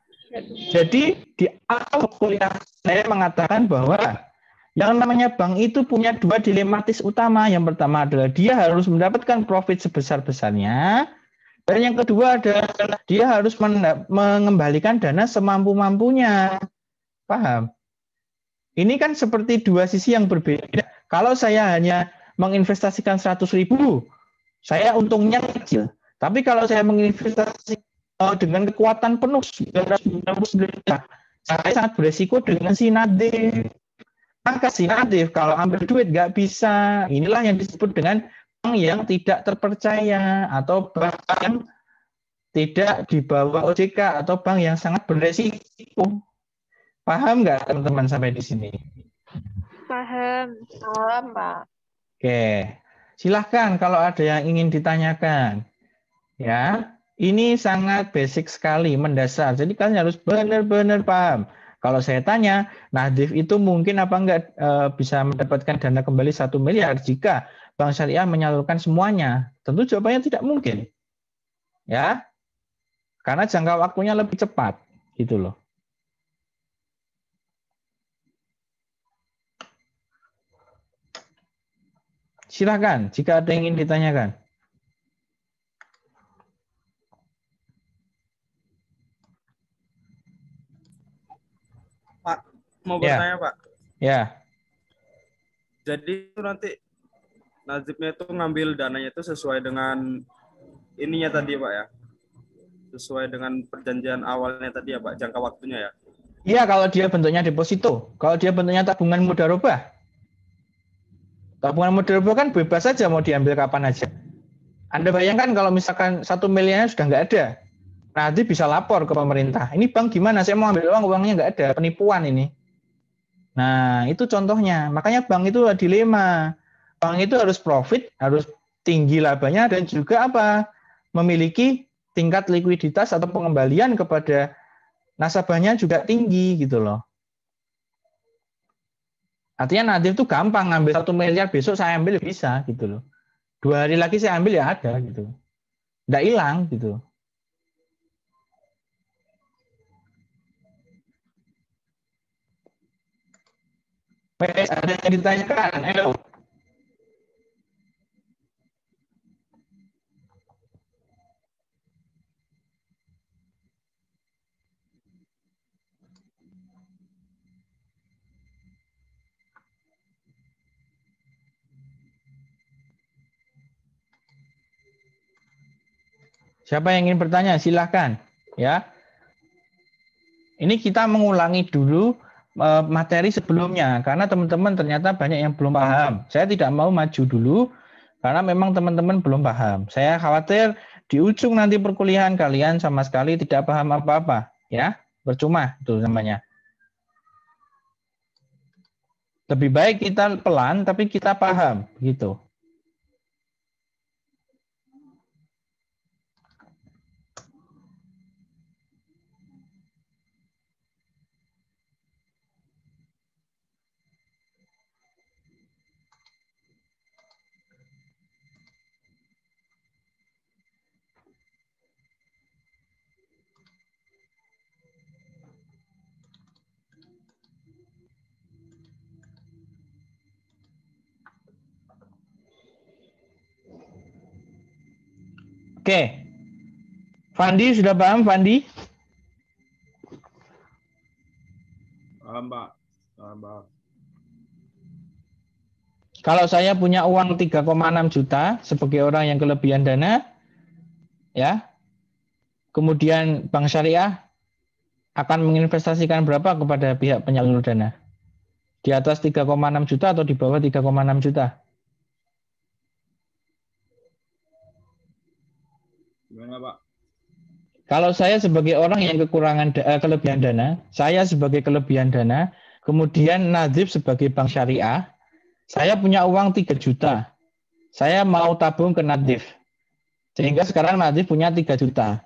Jadi di awal kuliah saya mengatakan bahwa yang namanya bank itu punya 2 dilematis utama. Yang pertama adalah dia harus mendapatkan profit sebesar-besarnya. Dan yang kedua adalah dia harus mengembalikan dana semampu-mampunya. Paham? Ini kan seperti 2 sisi yang berbeda. Kalau saya hanya menginvestasikan 100.000, saya untungnya kecil. Tapi kalau saya menginvestasi dengan kekuatan penuh 999 juta, saya sangat beresiko dengan si Nadif. Maka si Nadif kalau ambil duit nggak bisa. Inilah yang disebut dengan bank yang tidak terpercaya atau bank yang tidak di bawah OJK atau bank yang sangat beresiko. Paham nggak teman-teman sampai di sini? Paham. Paham, Pak. Oke, silahkan kalau ada yang ingin ditanyakan. Ya. Ini sangat basic sekali, mendasar. Jadi kalian harus benar-benar paham. Kalau saya tanya, Nadif itu mungkin apa enggak bisa mendapatkan dana kembali 1 miliar jika Bank Syariah menyalurkan semuanya? Tentu jawabannya tidak mungkin. Ya. Karena jangka waktunya lebih cepat, gitu loh. Silakan jika ada yang ingin ditanyakan. Pak, mau bertanya, Pak. Ya. Jadi itu nanti Nazibnya itu ngambil dananya itu sesuai dengan ininya tadi, Pak ya. Sesuai dengan perjanjian awalnya tadi ya, Pak, jangka waktunya ya. Iya, kalau dia bentuknya deposito. Kalau dia bentuknya tabungan mudharabah. Tabungan mudharabah kan bebas saja mau diambil kapan aja. Anda bayangkan kalau misalkan 1 miliarnya sudah nggak ada. Nanti bisa lapor ke pemerintah. Ini bank gimana? Saya mau ambil uang, uangnya nggak ada. Penipuan ini. Nah, itu contohnya. Makanya bank itu dilema. Bank itu harus profit, harus tinggi labanya, dan juga apa? Memiliki tingkat likuiditas atau pengembalian kepada nasabahnya juga tinggi gitu loh. Artinya Nadif itu gampang ngambil 1 miliar besok saya ambil bisa gitu loh. 2 hari lagi saya ambil ya ada gitu. Nggak hilang gitu. Ada yang ditanyakan? Ayo. Siapa yang ingin bertanya? Silahkan. Ya. Ini kita mengulangi dulu materi sebelumnya karena teman-teman ternyata banyak yang belum paham. Saya tidak mau maju dulu karena memang teman-teman belum paham. Saya khawatir di ujung nanti perkuliahan kalian sama sekali tidak paham apa-apa, ya. Percuma itu namanya. Lebih baik kita pelan tapi kita paham, gitu. Oke. Fandi sudah paham, Fandi? Paham, Pak. Paham, Pak. Kalau saya punya uang 3,6 juta sebagai orang yang kelebihan dana, ya, kemudian Bank Syariah akan menginvestasikan berapa kepada pihak penyalur dana? Di atas 3,6 juta atau di bawah 3,6 juta? Gimana, Pak? Kalau saya sebagai orang yang kekurangan kelebihan dana, saya sebagai kelebihan dana, kemudian Nadif sebagai bank syariah, saya punya uang 3 juta. Saya mau tabung ke Nadif. Sehingga sekarang Nadif punya 3 juta.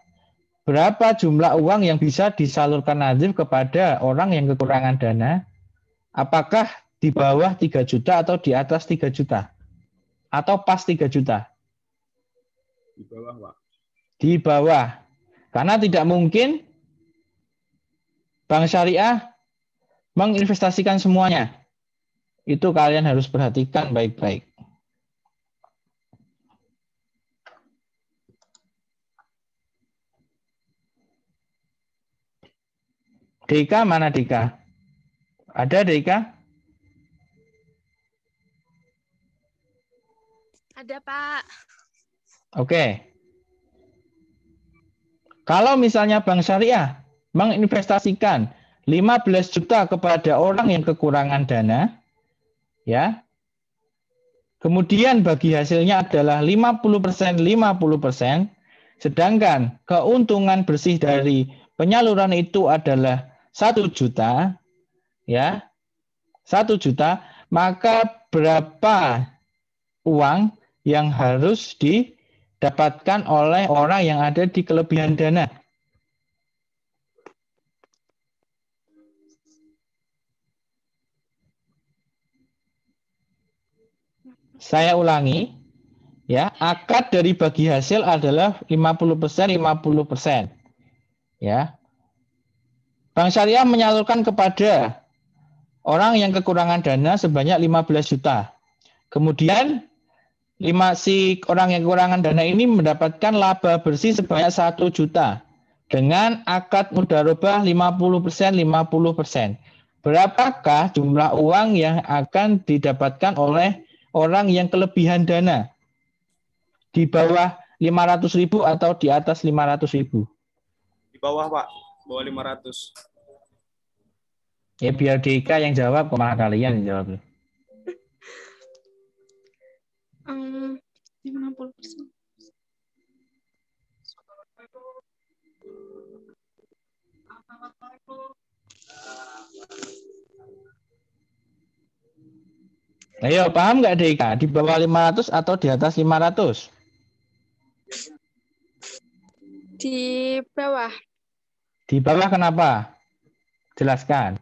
Berapa jumlah uang yang bisa disalurkan Nadif kepada orang yang kekurangan dana? Apakah di bawah 3 juta atau di atas 3 juta? Atau pas 3 juta? Di bawah, Pak. Di bawah. Karena tidak mungkin bank syariah menginvestasikan semuanya. Itu kalian harus perhatikan baik-baik. Deka mana Deka? Ada Deka? Ada, Pak. Oke. Kalau misalnya bank syariah menginvestasikan 15 juta kepada orang yang kekurangan dana, ya. Kemudian bagi hasilnya adalah 50%, 50%, sedangkan keuntungan bersih dari penyaluran itu adalah 1 juta, ya. 1 juta, maka berapa uang yang harus dapatkan oleh orang yang ada di kelebihan dana. Saya ulangi, ya, akad dari bagi hasil adalah 50%, 50%. Ya. Bank Syariah menyalurkan kepada orang yang kekurangan dana sebanyak 15 juta. Kemudian si orang yang kekurangan dana ini mendapatkan laba bersih sebanyak 1 juta dengan akad mudharabah 50%, 50%. Berapakah jumlah uang yang akan didapatkan oleh orang yang kelebihan dana? Di bawah 500.000 atau di atas 500.000? Di bawah, Pak. Bawah 500. Ya biar Dika yang jawab, kok malah kalian yang jawab. 50%. Ayo, paham nggak Dika? Di bawah 500 atau di atas 500? Di bawah. Di bawah kenapa? Jelaskan.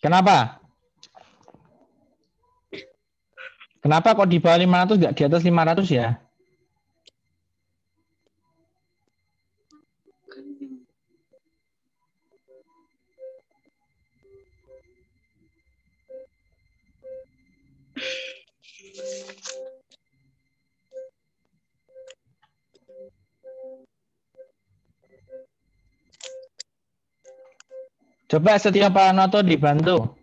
Kenapa? Kenapa kok di bawah 500 nggak di atas 500 ya? Coba Setia Pranoto dibantu.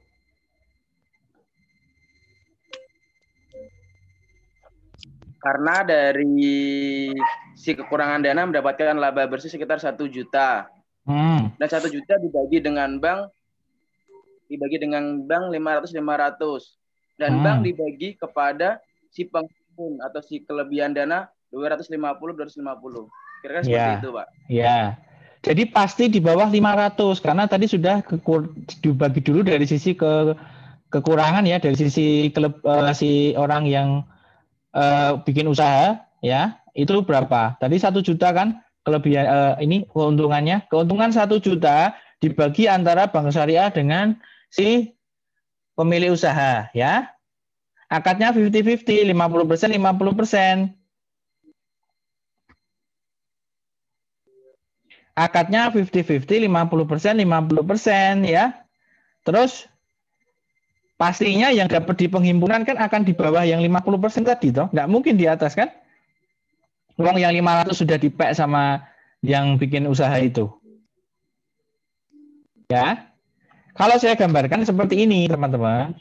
Karena dari si kekurangan dana mendapatkan laba bersih sekitar 1 juta. Dan 1 juta dibagi dengan bank 500-500. Dan bank dibagi kepada si penghimpun atau si kelebihan dana 250-250. Kira-kira seperti itu, Pak. Ya. Jadi pasti di bawah 500 karena tadi sudah dibagi dulu dari sisi kekurangan ya, dari sisi si orang yang bikin usaha ya, itu berapa? Tadi 1 juta kan kelebihan ini keuntungannya. Keuntungan 1 juta dibagi antara Bank Syariah dengan si pemilik usaha ya. Akadnya 50-50, 50%, 50%. Akadnya 50-50, 50%, 50% ya. Terus pastinya yang dapat di penghimpunan kan akan di bawah yang 50% tadi toh. Nggak mungkin di atas kan. Uang yang 500 sudah dipek sama yang bikin usaha itu. Ya. Kalau saya gambarkan seperti ini teman-teman.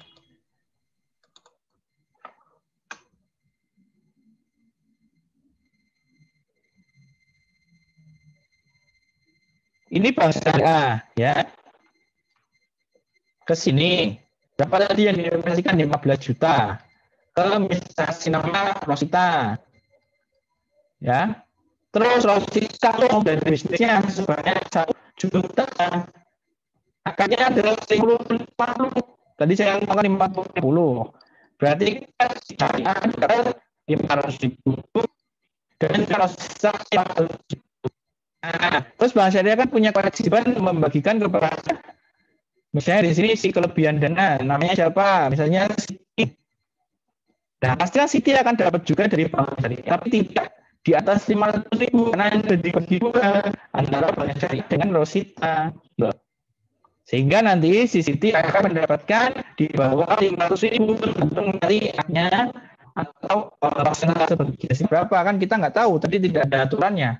Ini Bank Syariah ya. Ke sini. Berapa tadi yang diinvestasikan 15 juta. Ke investasi nama Rosita. Ya. Terus Rosita dari bisnisnya sebanyak 1 juta. Akadnya adalah 50. Tadi saya ngomongkan 50. Berarti kita Syariah 500.000 dan Rosita 500.000. Nah, terus Bank Syariah kan punya kewajiban membagikan kepada misalnya di sini si kelebihan dana namanya siapa? Misalnya Siti. Nah, pastinya Siti akan dapat juga dari Bank Syariah, tapi tidak di atas 500.000 karena yang sudah dibagi dua antara Bank Syariah dengan Rosita. Sehingga nanti si Siti akan mendapatkan di bawah 500.000 tergantung dari aknya atau persentase bagi berapa kan kita nggak tahu, tadi tidak ada aturannya.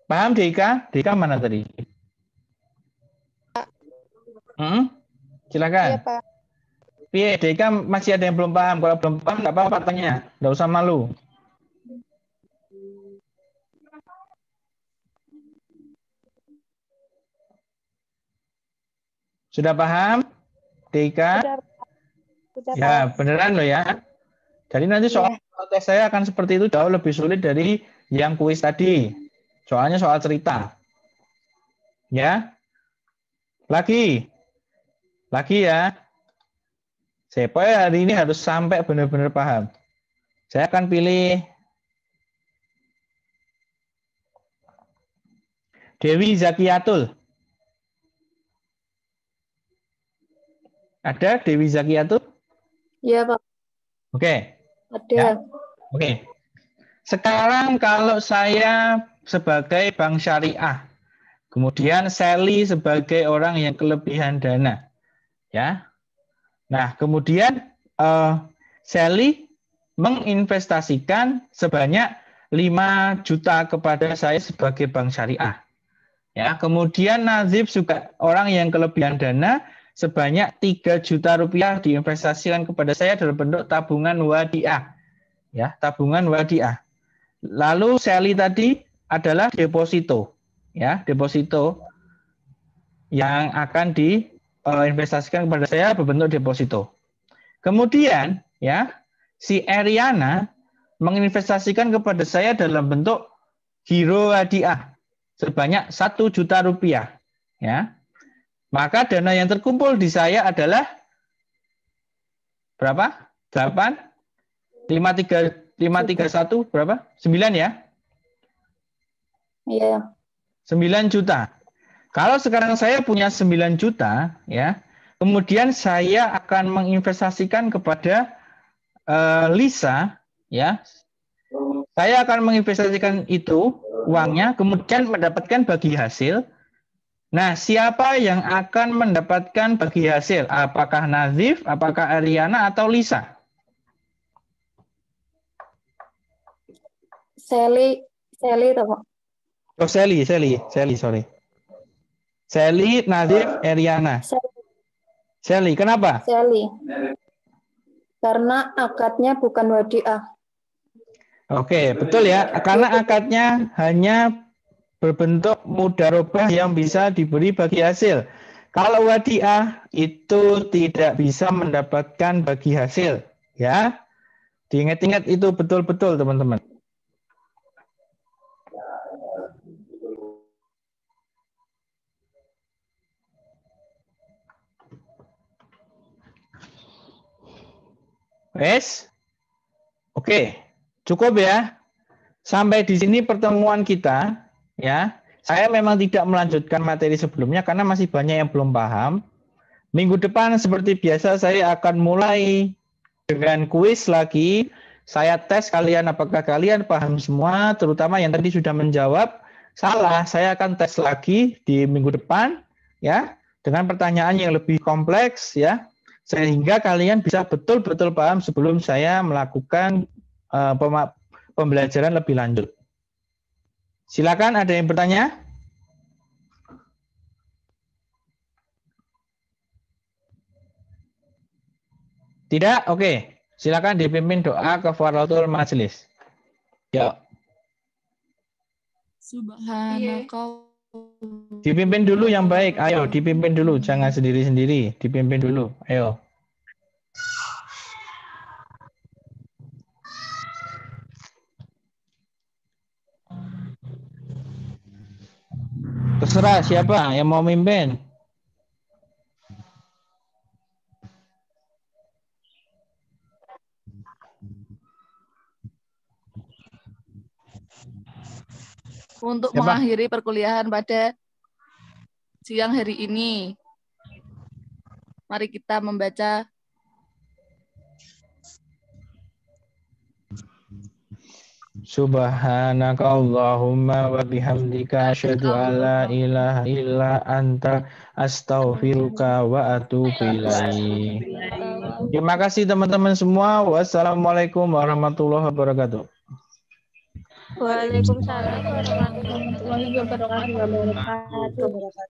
Paham Dika? Dika mana tadi? Silakan. Iya, Pak. Iya, Dika masih ada yang belum paham. Kalau belum paham nggak apa-apa tanya, nggak usah malu. Sudah paham? Dika? Sudah Ya, paham. beneran loh ya. Jadi nanti soal tes saya akan seperti itu, jauh lebih sulit dari yang kuis tadi. Soalnya soal cerita. Ya. Lagi ya. Saya hari ini harus sampai benar-benar paham. Saya akan pilih Dewi Zakiatul. Ada Dewi Zakiatul? Iya, Pak. Oke. Ada. Ya. Oke. Sekarang kalau saya sebagai bank syariah, kemudian Sally sebagai orang yang kelebihan dana, ya. Nah, kemudian Sally menginvestasikan sebanyak 5 juta kepada saya sebagai bank syariah. Ya, kemudian Nazif juga orang yang kelebihan dana sebanyak 3 juta rupiah diinvestasikan kepada saya dalam bentuk tabungan wadiah. Ya, tabungan wadiah. Lalu Sally tadi adalah deposito. Ya, deposito yang akan diinvestasikan kepada saya berbentuk deposito. Kemudian, ya, si Ariana menginvestasikan kepada saya dalam bentuk giro hadiah sebanyak 1 juta rupiah. Ya. Maka dana yang terkumpul di saya adalah berapa? 8? 531 berapa? 9 ya? Iya. 9 juta. Kalau sekarang saya punya 9 juta, ya, kemudian saya akan menginvestasikan kepada Lisa, ya. Saya akan menginvestasikan itu uangnya, kemudian mendapatkan bagi hasil. Nah, siapa yang akan mendapatkan bagi hasil? Apakah Nazif, apakah Ariana, atau Lisa? Sally Pak. Oh, Sally, sorry. Sally, Nazif, Ariana. Sally, kenapa? Sally. Karena akadnya bukan wadiah. Oke, betul ya. Karena akadnya hanya berbentuk mudharobah yang bisa diberi bagi hasil. Kalau wadiah itu tidak bisa mendapatkan bagi hasil, ya. Diingat-ingat itu betul-betul, teman-teman. Wes? Oke, cukup ya. Sampai di sini pertemuan kita, ya. Saya memang tidak melanjutkan materi sebelumnya karena masih banyak yang belum paham. Minggu depan seperti biasa saya akan mulai dengan kuis lagi. Saya tes kalian apakah kalian paham semua, terutama yang tadi sudah menjawab salah. Saya akan tes lagi di minggu depan, ya, dengan pertanyaan yang lebih kompleks, ya, sehingga kalian bisa betul-betul paham sebelum saya melakukan pembelajaran lebih lanjut. Silakan, ada yang bertanya? Tidak? Oke. Silakan dipimpin doa kafaratul majelis. Yuk. Subhanaka. Dipimpin dulu yang baik. Ayo, dipimpin dulu. Jangan sendiri-sendiri. Dipimpin dulu. Ayo. Terserah siapa yang mau mimpin. Untuk Siapa? mengakhiri perkuliahan pada siang hari ini, mari kita membaca Subhanakallahumma wa bihamdika asyhadu an la ilaha illa anta astaghfiruka wa atubu ilaik. Terima kasih teman-teman semua. Wassalamualaikum warahmatullahi wabarakatuh. Waalaikumsalam warahmatullahi wabarakatuh.